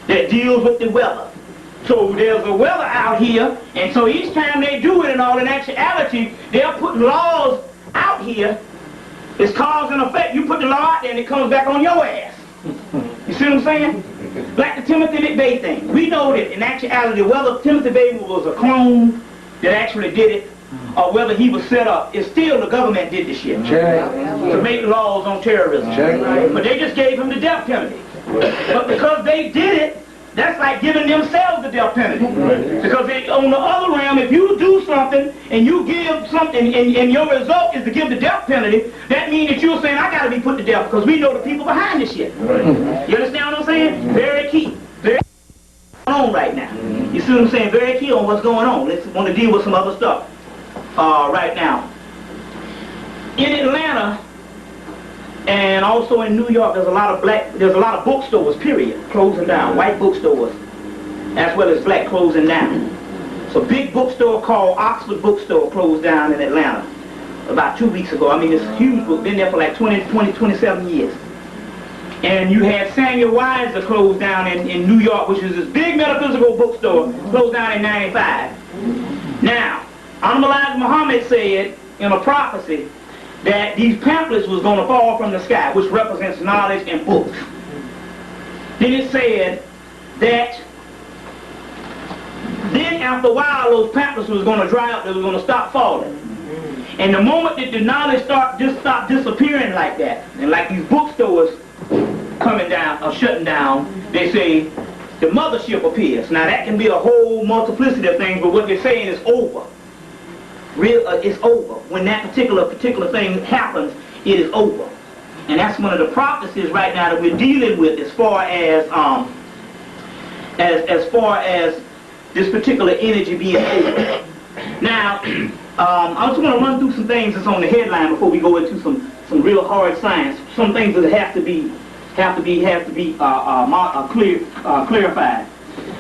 that deals with the weather. So there's a weather out here, and so each time they do it and all, in actuality, they're putting laws out here. It's cause and effect. You put the law out there and it comes back on your ass. You see what I'm saying? Like the Timothy McVeigh thing. We know that in actuality, whether Timothy McVeigh was a clone that actually did it, or whether he was set up, it's still the government did the shit. To make laws on terrorism. But they just gave him the death penalty. But because they did it, that's like giving themselves the death penalty. Because on the other realm, if you do something and you give something and your result is to give the death penalty, that means that you're saying, I got to be put to death because we know the people behind this shit. You understand what I'm saying? Very key. Very on right now. You see what I'm saying? Very key on what's going on. Let's want to deal with some other stuff right now. In Atlanta, and also in New York, there's a lot of bookstores, period, closing down. White bookstores, as well as black, closing down. So a big bookstore called Oxford Bookstore closed down in Atlanta about 2 weeks ago. I mean, it's a huge book, been there for like 27 years. And you had Samuel Weiser closed down in New York, which is this big metaphysical bookstore, closed down in 95. Now, Honorable Elijah Muhammad said in a prophecy that these pamphlets was going to fall from the sky, which represents knowledge and books. Then it said that then after a while those pamphlets was going to dry up, they was going to stop falling. And the moment that the knowledge stopped disappearing like that, and like these bookstores coming down or shutting down, they say the mothership appears. Now that can be a whole multiplicity of things, but what they're saying is over. It's over. When that particular thing happens, it is over. And that's one of the prophecies right now that we're dealing with as far as this particular energy being over. Now, I just want to run through some things that's on the headline before we go into some real hard science. Some things that have to be clarified.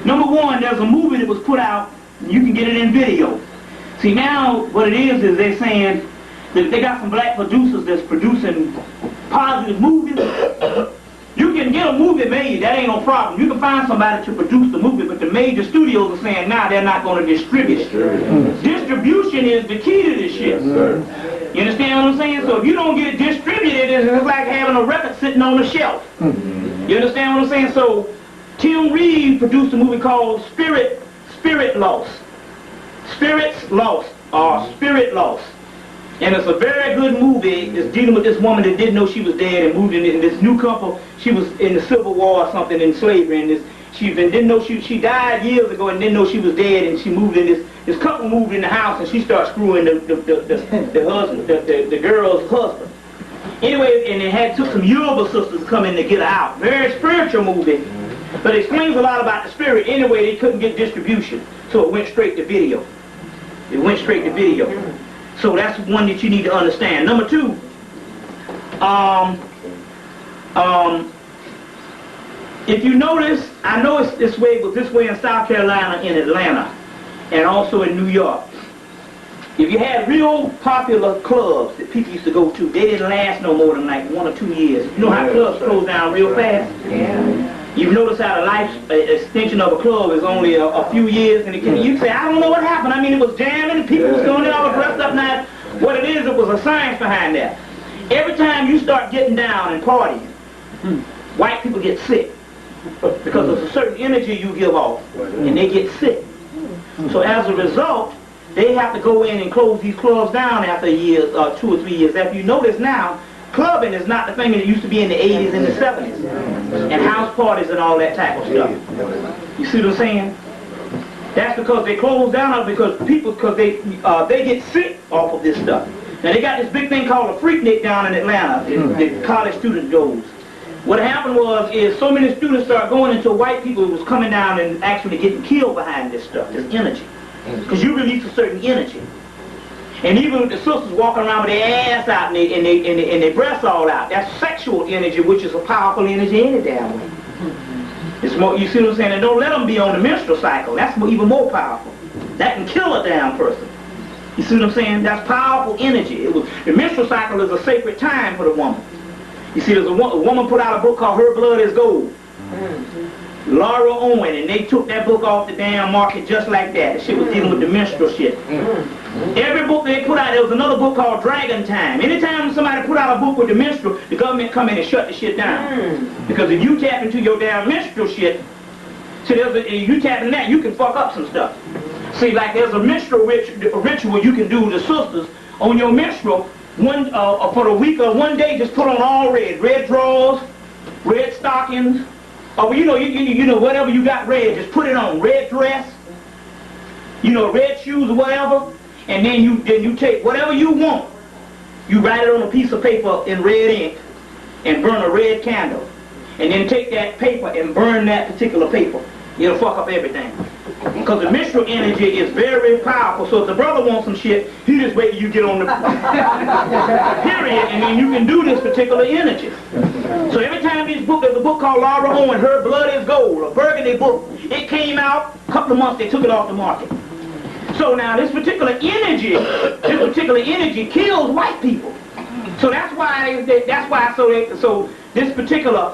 Number one, there's a movie that was put out. You can get it in video. See, now what it is they're saying that they got some black producers that's producing positive movies. You can get a movie made, that ain't no problem. You can find somebody to produce the movie, but the major studios are saying, nah, they're not going to distribute it. Distribution is the key to this shit. You understand what I'm saying? So if you don't get it distributed, it's like having a record sitting on the shelf. You understand what I'm saying? So Tim Reed produced a movie called Spirit Lost. Spirits Lost, or Spirit Lost. And it's a very good movie. It's dealing with this woman that didn't know she was dead and moved in this new couple. She was in the Civil War or something, in slavery, and she didn't know she died years ago and didn't know she was dead, and she moved in this couple moved in the house, and she started screwing the husband, the girl's husband. Anyway, and it took some Yoruba sisters to come in to get her out. Very spiritual movie, but it explains a lot about the spirit. Anyway, they couldn't get distribution, so it went straight to video. It went straight to video. So that's one that you need to understand. Number two, if you notice, I know it's this way, but this way in South Carolina, in Atlanta, and also in New York. If you had real popular clubs that people used to go to, they didn't last no more than like 1 or 2 years. You know how clubs close down real fast? Yeah. You've noticed how the life extension of a club is only a few years, and you say, I don't know what happened. I mean, it was jamming, and people was going in all dressed up nice. What it is, it was a science behind that. Every time you start getting down and partying, white people get sick because of a certain energy you give off, and they get sick. So as a result, they have to go in and close these clubs down after a year, 2 or 3 years. If you notice now, clubbing is not the thing that it used to be in the 80s and the 70s, and house parties and all that type of stuff. You see what I'm saying? That's because they close down because they get sick off of this stuff. Now they got this big thing called a Freaknik down in Atlanta. The college student goes. What happened is so many students started going until white people was coming down and actually getting killed behind this stuff, this energy, because you release a certain energy. And even with the sisters walking around with their ass out and their breasts all out, that's sexual energy, which is a powerful energy any damn way. It's more, you see what I'm saying? And don't let them be on the menstrual cycle. That's even more powerful. That can kill a damn person. You see what I'm saying? That's powerful energy. The menstrual cycle is a sacred time for the woman. You see, there's a woman put out a book called Her Blood is Gold. Laura Owen, and they took that book off the damn market just like that. The shit was dealing with the menstrual shit. Every book they put out, there was another book called Dragon Time. Anytime somebody put out a book with the menstrual, the government come in and shut the shit down. Because if you tap into your damn menstrual shit, see, if you tap into that, you can fuck up some stuff. See, like there's a menstrual ritual you can do to sisters on your menstrual. For the week or 1 day, just put on all red drawers, red stockings, or you know whatever you got red, just put it on. Red dress, red shoes or whatever, and then you take whatever you want. You write it on a piece of paper in red ink and burn a red candle, and then take that paper and burn that particular paper. It'll fuck up everything. Because the menstrual energy is very powerful. So if the brother wants some shit, he just wait till you get on the period, and then you can do this particular energy. So every time there's a book called Laura Owen, Her Blood is Gold, a burgundy book. It came out a couple of months, they took it off the market. So now this particular energy kills white people. So that's why so this particular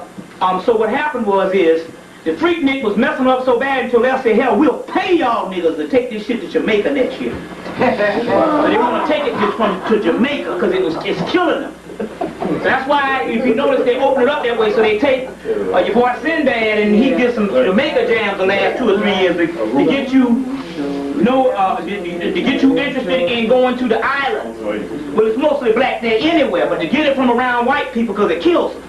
so what happened is the Freaknik was messing up so bad until they'll say, hell, we'll pay y'all niggas to take this shit to Jamaica next year. So they want to take it to Jamaica because it's killing them. So that's why, if you notice, they open it up that way. So they take your boy Sinbad, and he did some Jamaica jams the last 2 or 3 years to get you, to get you interested in going to the islands. Well, it's mostly black there anywhere, but to get it from around white people because it kills them.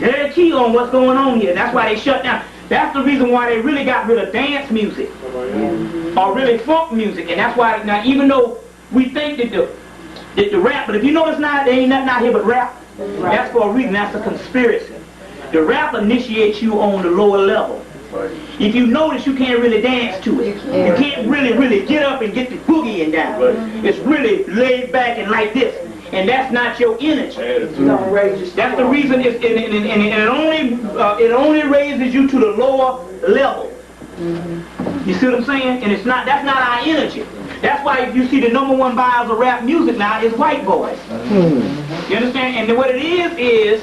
They're key on what's going on here. That's why they shut down. That's the reason why they really got rid of dance music or really funk music. And that's why now, even though we think that the rap, but if you notice now, there ain't nothing out here but rap. That's for a reason. That's a conspiracy. The rap initiates you on the lower level. If you notice, you can't really dance to it. You can't really get up and get the boogieing down. It's really laid back and like this. And that's not your energy. That's the reason it only raises you to the lower level. You see what I'm saying? And that's not our energy. That's why you see the #1 buyers of rap music now is white boys. You understand? And what it is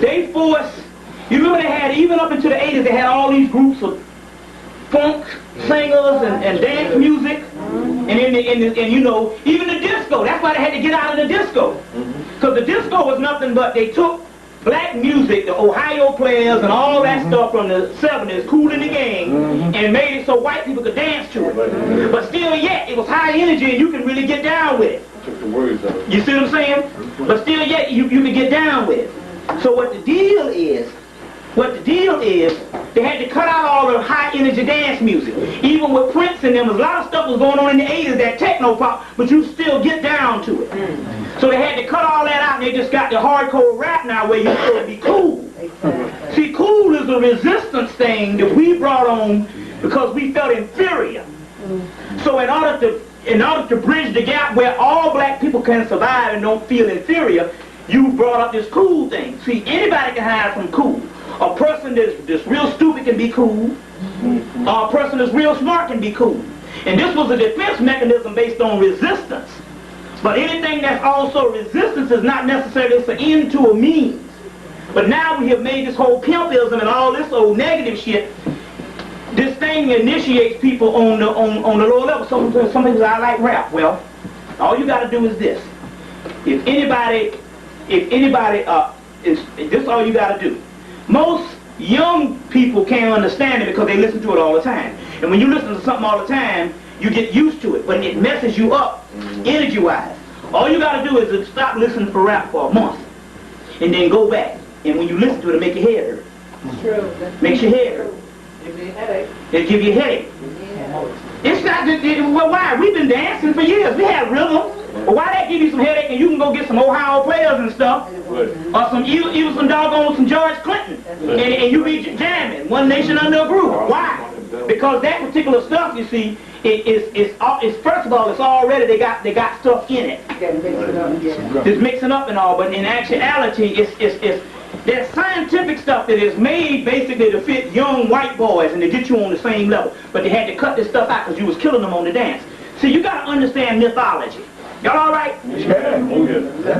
they force. You remember they had, even up into the 80s, they had all these groups of funk singers and dance music, and even the disco. That's why they had to get out of the disco, because the disco was nothing but they took black music, the Ohio players and all that stuff from the 70s, Kool and the Gang, and made it so white people could dance to it. But still yet, it was high energy and you can really get down with it. Took the words out. You see what I'm saying? But still yet, you can get down with it. So what the deal is, they had to cut out all the high energy dance music. Even with Prince and them, a lot of stuff was going on in the 80s, that techno pop, but you still get down to it. So they had to cut all that out and they just got the hardcore rap now where you supposed to be cool. See, cool is a resistance thing that we brought on because we felt inferior. So in order to bridge the gap where all black people can survive and don't feel inferior, you brought up this cool thing. See, anybody can hide from cool. A person that's real stupid can be cool. A person that's real smart can be cool. And this was a defense mechanism based on resistance. But anything that's also resistance is not necessarily an end to a means. But now we have made this whole pimpism and all this old negative shit. This thing initiates people on the lower level. Some people say, I like rap. Well, all you got to do is this. If anybody, this is all you got to do. Most young people can't understand it because they listen to it all the time. And when you listen to something all the time, you get used to it, but it messes you up energy-wise. All you got to do is stop listening for rap for a month, and then go back. And when you listen to it, it'll make your head hurt. True. Makes your head hurt. Give me a headache. It'll give you a headache. It's not, well, why? We've been dancing for years. We had rhythm. Well, why that give you some headache and you can go get some Ohio players and stuff, or some even some doggone some George Clinton, and you be jamming, One Nation Under a Groove. Why? Because that particular stuff, you see, it's first of all, it's already they got stuff in it. It's mixing up and all, but in actuality, it's there's scientific stuff that is made basically to fit young white boys and to get you on the same level. But they had to cut this stuff out because you was killing them on the dance. See, you got to understand mythology. Y'all all right? Yeah.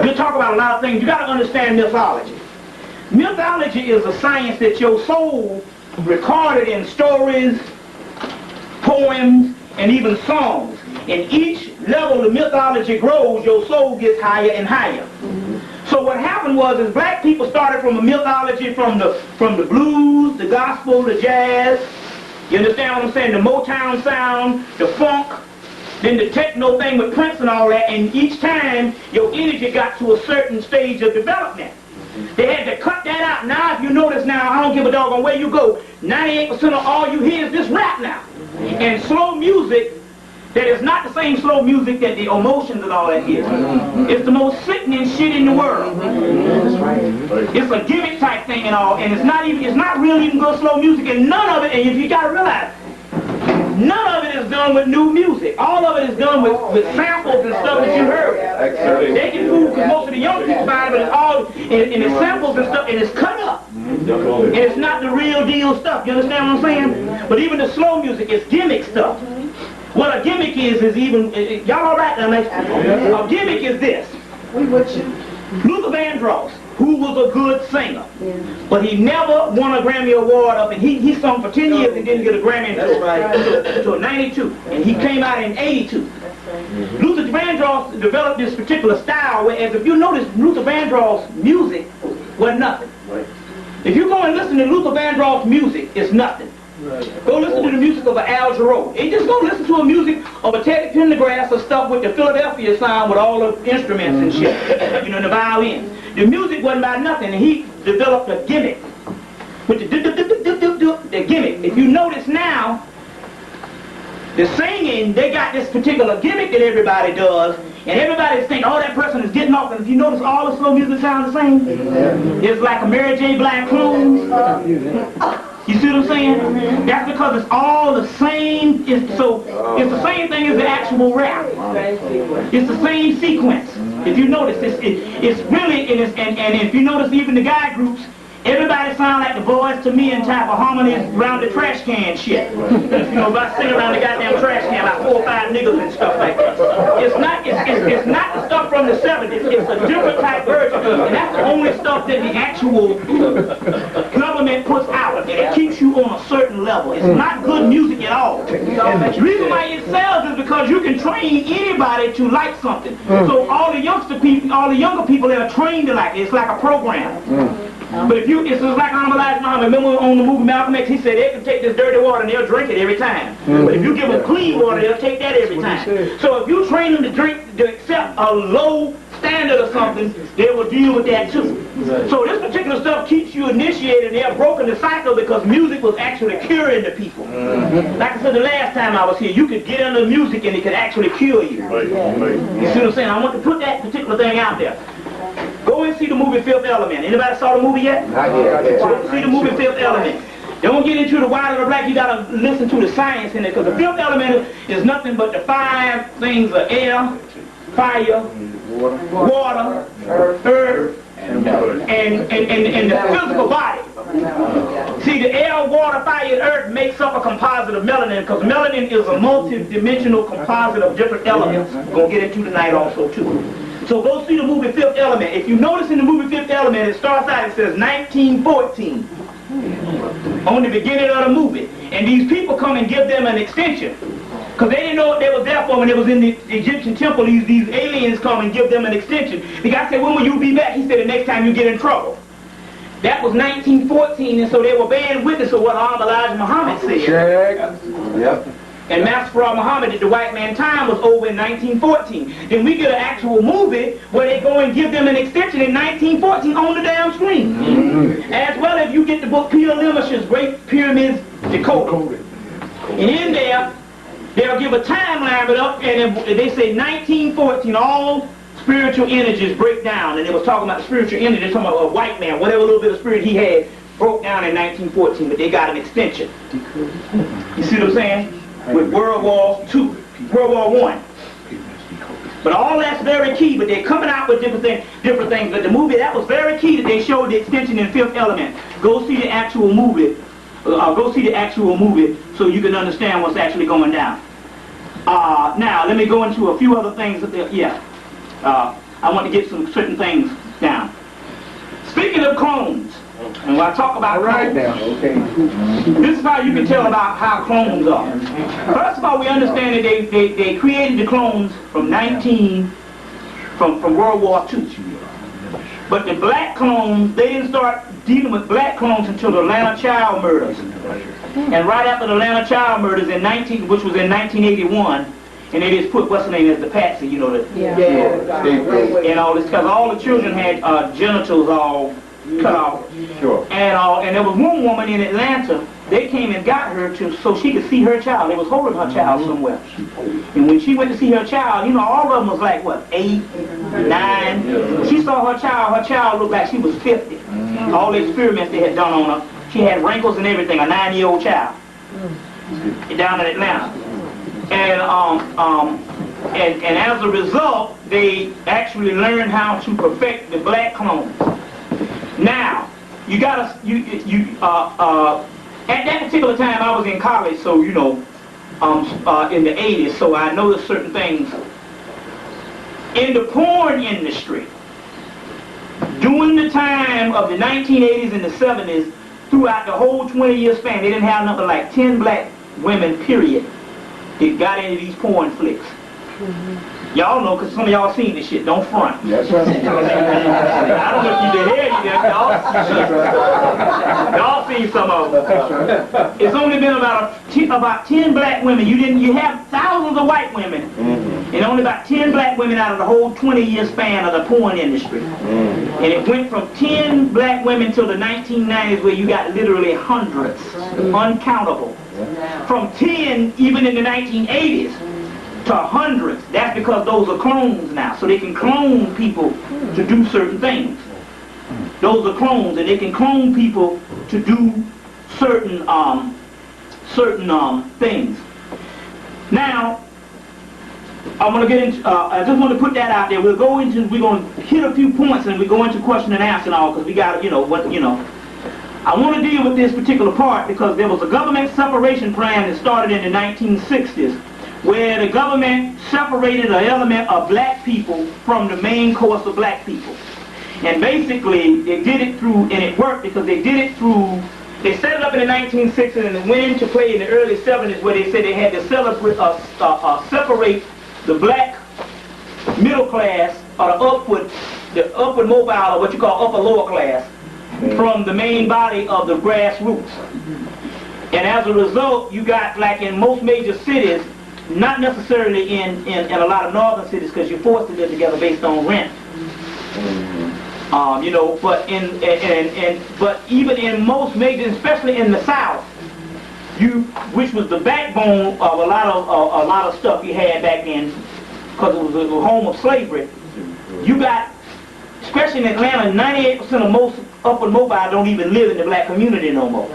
We'll talk about a lot of things. You got to understand mythology. Mythology is a science that your soul recorded in stories, poems, and even songs. And each level the mythology grows, your soul gets higher and higher. So what happened was, is black people started from a mythology from the blues, the gospel, the jazz. You understand what I'm saying? The Motown sound, the funk, then the techno thing with Prince and all that. And each time your energy got to a certain stage of development. They had to cut that out. Now if you notice now, I don't give a doggone where you go, 98% of all you hear is this rap now. And slow music that is not the same slow music that the emotions and all that is. It's the most sickening shit in the world. It's a gimmick type thing and all, and it's not really even good slow music, and none of it, and if you gotta realize, none of it is done with new music. All of it is done with samples and stuff that you heard. They can fool because most of the young people buy it, but it's all in the samples and stuff, and it's cut up. And it's not the real deal stuff. You understand what I'm saying? But even the slow music is gimmick stuff. What a gimmick is even, y'all all right now? A gimmick is this. We with you. Luther Vandross, who was a good singer, but he never won a Grammy Award up, and he sung for 10 years and didn't get a Grammy until 92, and he came out in 82. Luther Vandross developed this particular style, whereas if you notice Luther Vandross' music was nothing. If you go and listen to Luther Vandross' music, it's nothing. Go listen to the music of an Al Jarreau. And just go listen to a music of a Teddy Pendergrass or stuff with the Philadelphia sound with all the instruments and shit. You know, the violins. The music wasn't about nothing, and he developed a gimmick. With the gimmick. If you notice now, the singing, they got this particular gimmick that everybody does, and everybody's thinking, oh, that person is getting off, and if you notice all the slow music sounds the same. It's like a Mary J. Blige clone. You see what I'm saying? That's because it's all the same. It's the same thing as the actual rap. It's the same sequence. If you notice, it's really, and if you notice even the guy groups, everybody sound like the Boys to Men type of harmonies around the trash can shit. You know, about sitting around the goddamn trash can like 4 or 5 niggas and stuff like that. It's not the stuff from the 70s. It's a different type version. And that's the only stuff that the actual government puts out. And it keeps you on a certain level. It's not good music at all. The reason why it sells is because you can train anybody to like something. So all the younger people that are trained to like it, it's like a program. But if you, it's just like Elijah Muhammad. Remember on the movie Malcolm X, he said they can take this dirty water and they'll drink it every time. But if you give them clean water, they'll take that every time. So if you train them to drink, to accept a low standard or something, they will deal with that too. So this particular stuff keeps you initiated. They have broken the cycle because music was actually curing the people. Like I said the last time I was here, you could get into music and it could actually cure you. You see what I'm saying? I want to put that particular thing out there. Go and see the movie Fifth Element. Anybody saw the movie yet? Not yet. So see the movie Fifth Element. Don't get into the white or the black. You gotta listen to the science in it, because the fifth element is nothing but the 5 things of air, fire, water, earth, and the physical body. See, the air, water, fire, and earth makes up a composite of melanin, because melanin is a multi-dimensional composite of different elements. We're going to get into tonight also, too. So go see the movie Fifth Element. If you notice in the movie Fifth Element, it starts out, it says 1914 on the beginning of the movie. And these people come and give them an extension, because they didn't know what they was there for when they was in the Egyptian temple. These aliens come and give them an extension. The guy said, when will you be back? He said, the next time you get in trouble. That was 1914, and so they were bearing witness of what Elijah Muhammad said. Check. Yep. And Master Muhammad did the white man time was over in 1914. Then we get an actual movie where they go and give them an extension in 1914 on the damn screen. As well as you get the book Peter Lemish's Great Pyramids Decoded. And in there, they'll give a timeline up, and they say 1914, all spiritual energies break down. And they was talking about spiritual energy. They're talking about a white man, whatever little bit of spirit he had, broke down in 1914, but they got an extension. You see what I'm saying? With World War II, World War I. But all that's very key, but they're coming out with different things. But the movie, that was very key that they showed the extension in Fifth Element. Go see the actual movie. Go see the actual movie so you can understand what's actually going down. Now, let me go into a few other things. I want to get some certain things down. Speaking of clones, and when I talk about clones, this is how you can tell about how clones are. First of all, we understand that they created the clones from World War II. But the black clones, they didn't start dealing with black clones until the Atlanta child murders. And right after the Atlanta child murders which was in 1981, and they just put what's her name as the patsy, you know, and all this, because all the children had genitals all cut off. Sure. And there was one woman in Atlanta, they came and got her so she could see her child. They was holding her child somewhere. And when she went to see her child, you know, all of them was like, what, 8, 9? She saw her child looked like she was 50. All the experiments they had done on her. She had wrinkles and everything, a 9-year-old child. Down in Atlanta. And as a result, they actually learned how to perfect the black clones. Now, you gotta, at that particular time I was in college, so you know, in the 80s, so I noticed certain things. In the porn industry, during the time of the 1980s and the 70s, throughout the whole 20-year span, they didn't have nothing like 10 black women, period, that got into these porn flicks. Y'all know, because some of y'all seen this shit. Don't front. That's right. I don't know if you did hear y'all seen some of them. It's only been about 10 black women. You have thousands of white women, and only about 10 black women out of the whole 20-year span of the porn industry. And it went from 10 black women till the 1990s, where you got literally hundreds, uncountable. From 10, even in the 1980s, to hundreds. That's because those are clones now, so they can clone people to do certain things. Those are clones, and they can clone people to do certain things. Now, I'm going to get into. I just want to put that out there. We're going to hit a few points, and we go into question and answer and all, because we got I want to deal with this particular part because there was a government separation plan that started in the 1960s. Where the government separated an element of black people from the main course of black people. And basically, they did it through, and it worked because they did it through, they set it up in the 1960s and it went into play in the early 70s where they said they had to separate the black middle class or the upward mobile, or what you call upper lower class, from the main body of the grassroots. And as a result, you got, like in most major cities, not necessarily in a lot of northern cities, because you're forced to live together based on rent. You know, but but even in most major, especially in the South, which was the backbone of a lot of stuff you had back then, because it was the home of slavery. You got, especially in Atlanta, 98% of most upward mobile don't even live in the black community no more.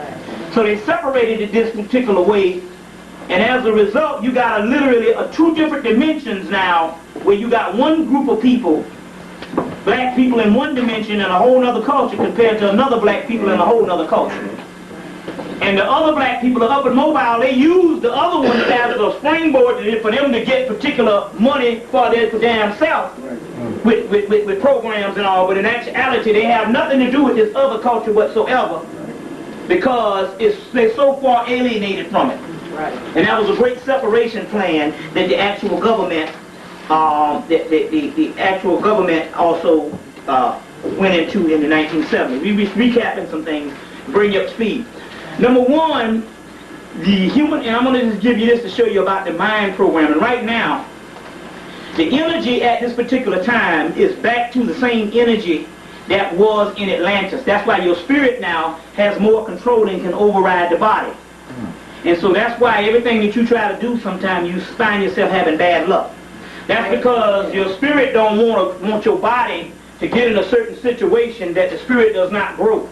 So they separated it this particular way, and as a result, you got literally two different dimensions now, where you got one group of people, black people in one dimension and a whole other culture, compared to another black people in a whole other culture. And the other black people are upward mobile, they use the other one as a springboard for them to get particular money for their damn self with programs and all, but in actuality they have nothing to do with this other culture whatsoever, because they're so far alienated from it. Right. And that was a great separation plan that the actual government, the actual government also went into in the 1970s. We recapping some things, bring you up to speed. Number one, the human, and I'm going to just give you this to show you about the mind programming. Right now, the energy at this particular time is back to the same energy that was in Atlantis. That's why your spirit now has more control and can override the body. And so that's why everything that you try to do, sometimes you find yourself having bad luck. That's because your spirit don't want your body to get in a certain situation that the spirit does not grow.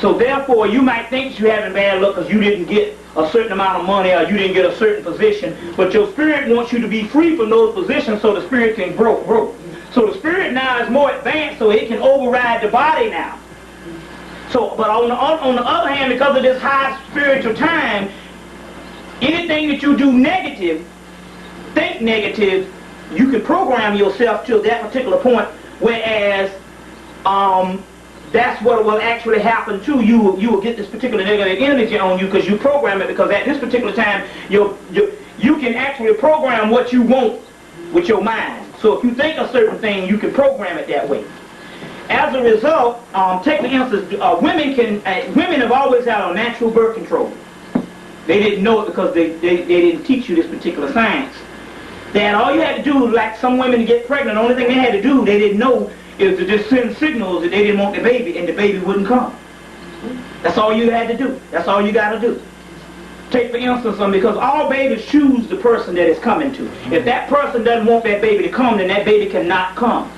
So therefore, you might think you're having bad luck because you didn't get a certain amount of money or you didn't get a certain position, but your spirit wants you to be free from those positions so the spirit can grow. So the spirit now is more advanced, so it can override the body now. So, but on the other hand, because of this high spiritual time, anything that you do negative, think negative, you can program yourself to that particular point, whereas that's what will actually happen to you. You will get this particular negative energy on you because you program it, because at this particular time, you can actually program what you want with your mind. So if you think a certain thing, you can program it that way. As a result, take for instance, women have always had a natural birth control. They didn't know it because they didn't teach you this particular science. That all you had to do, like some women to get pregnant, the only thing they had to do, they didn't know, is to just send signals that they didn't want the baby, and the baby wouldn't come. That's all you had to do. That's all you got to do. Take for instance, because all babies choose the person that it's coming to. If that person doesn't want that baby to come, then that baby cannot come.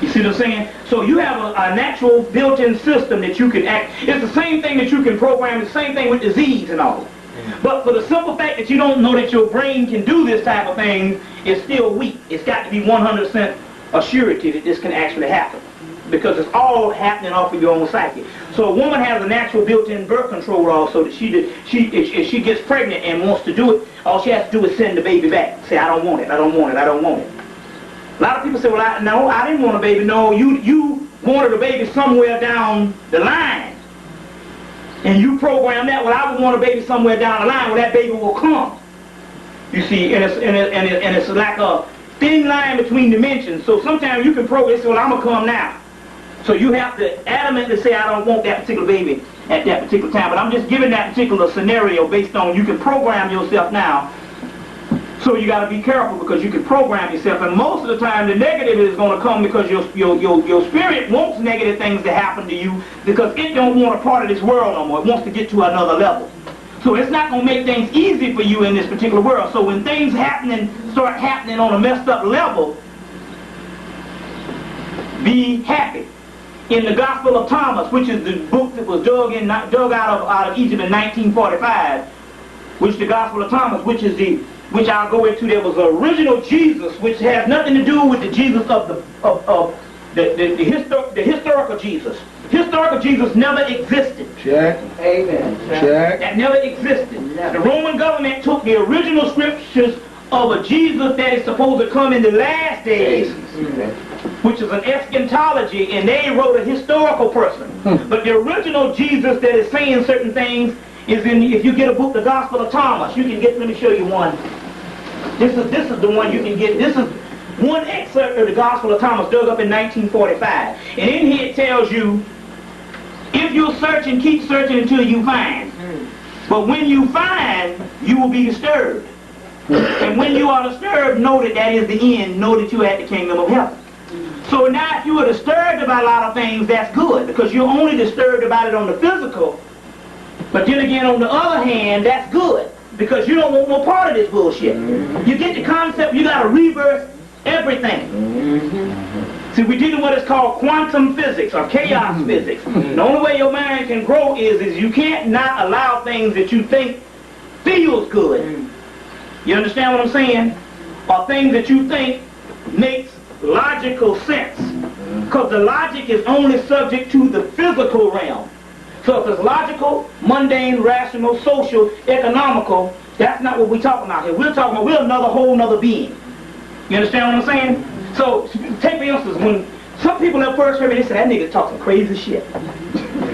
You see what I'm saying? So you have a natural built-in system that you can act. It's the same thing that you can program, the same thing with disease and all. But for the simple fact that you don't know that your brain can do this type of thing, it's still weak. It's got to be 100% a surety that this can actually happen, because it's all happening off of your own psyche. So a woman has a natural built-in birth control also, that if she gets pregnant and wants to do it, all she has to do is send the baby back. Say, I don't want it, I don't want it, I don't want it. A lot of people say, well, I didn't want a baby. No, you wanted a baby somewhere down the line. And you program that, well, I would want a baby somewhere down the line where that baby will come. You see, and it's like a thin line between dimensions. So sometimes you can program, say, well, I'm going to come now. So you have to adamantly say, I don't want that particular baby at that particular time. But I'm just giving that particular scenario based on, you can program yourself now. So you got to be careful, because you can program yourself. And most of the time, the negative is going to come because your spirit wants negative things to happen to you, because it don't want a part of this world no more. It wants to get to another level. So it's not going to make things easy for you in this particular world. So when things start happening on a messed up level, be happy. In the Gospel of Thomas, which is the book that was dug out of Egypt in 1945, which the Gospel of Thomas, which I'll go into, there was the original Jesus, which has nothing to do with the Jesus of the historical Jesus. Historical Jesus never existed. Check. Amen. Check. That never existed. The Roman government took the original scriptures of a Jesus that is supposed to come in the last days, which is an eschatology, and they wrote a historical person. But the original Jesus that is saying certain things is in, if you get a book, the Gospel of Thomas, you can get, let me show you one. This is the one you can get. This is one excerpt of the Gospel of Thomas dug up in 1945. And in here it tells tells you, if you search and keep searching until you find. But when you find, you will be disturbed. And when you are disturbed, know that that is the end. Know that you're at the kingdom of heaven. So now if you are disturbed about a lot of things, that's good, because you're only disturbed about it on the physical. But then again, on the other hand, that's good, because you don't want no part of this bullshit. You get the concept, you got to rebirth everything. See, we're dealing with what's called quantum physics or chaos physics. The only way your mind can grow is you can't not allow things that you think feels good. You understand what I'm saying? Or things that you think makes logical sense. Because the logic is only subject to the physical realm. So if it's logical, mundane, rational, social, economical, that's not what we're talking about here. We're talking about we're another whole nother being. You understand what I'm saying? So take for instance, when some people at first heard me, they said, that nigga talk some crazy shit.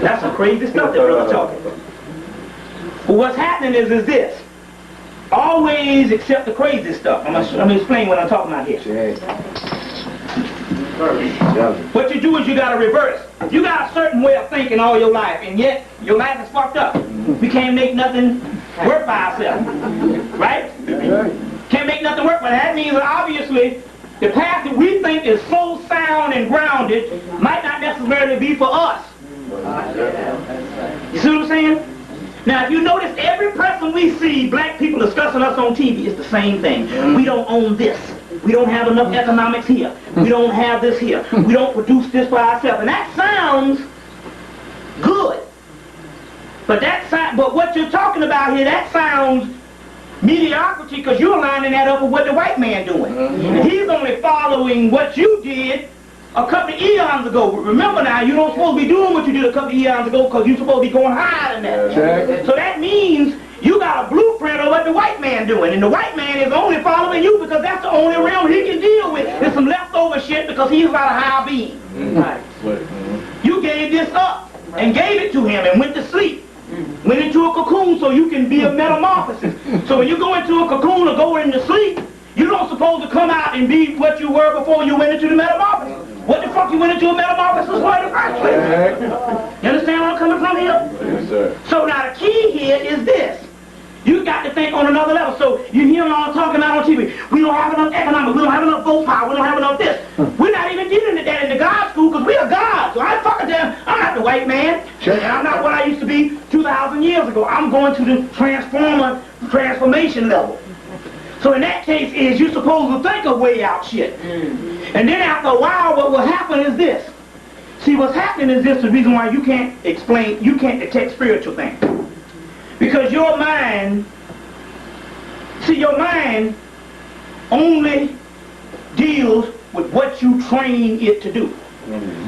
That's some crazy stuff that brother talking. But what's happening is this. Always accept the crazy stuff. I'm gonna explain what I'm talking about here. What you do is you got to reverse. You got a certain way of thinking all your life, and yet your life is fucked up. We can't make nothing work by ourselves. Right? Can't make nothing work, but that means that obviously the path that we think is so sound and grounded might not necessarily be for us. You see what I'm saying? Now, if you notice, every person we see, black people discussing us on TV, it's the same thing. We don't own this. We don't have enough economics here. We don't have this here. We don't produce this for ourselves. And that sounds good. But what you're talking about here, that sounds mediocrity, because you're lining that up with what the white man doing. And he's only following what you did a couple of eons ago. Remember now, you don't supposed to be doing what you did a couple of eons ago, because you're supposed to be going higher than that. So that means you got a blueprint of what the white man doing, and the white man is only following you because that's the only realm he can deal with. It's some leftover shit because he's not a higher being. You gave this up and gave it to him and went to sleep. Went into a cocoon so you can be a metamorphosis. So when you go into a cocoon or go into sleep, you don't supposed to come out and be what you were before you went into the metamorphosis. What the fuck you went into a metamorphosis for in the first place? You understand where I'm coming from here? Yes, sir. So now the key here is this. You got to think on another level. So you hear them all talking out on TV. We don't have enough economics. We don't have enough vote power. We don't have enough this. We're not even dealing with that in the God school because we are God. So I ain't fucking damn. I'm not the white man. Sure. And I'm not what I used to be 2,000 years ago. I'm going to the transformation level. So in that case is you're supposed to think of way out shit. And then after a while what will happen is this. See, what's happening is this, the reason why you can't explain, you can't detect spiritual things. Because your mind, see, your mind only deals with what you train it to do.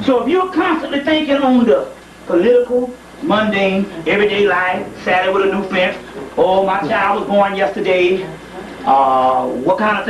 So if you're constantly thinking on the political, mundane, everyday life, Saturday with a new fence, oh, my child was born yesterday, what kind of thing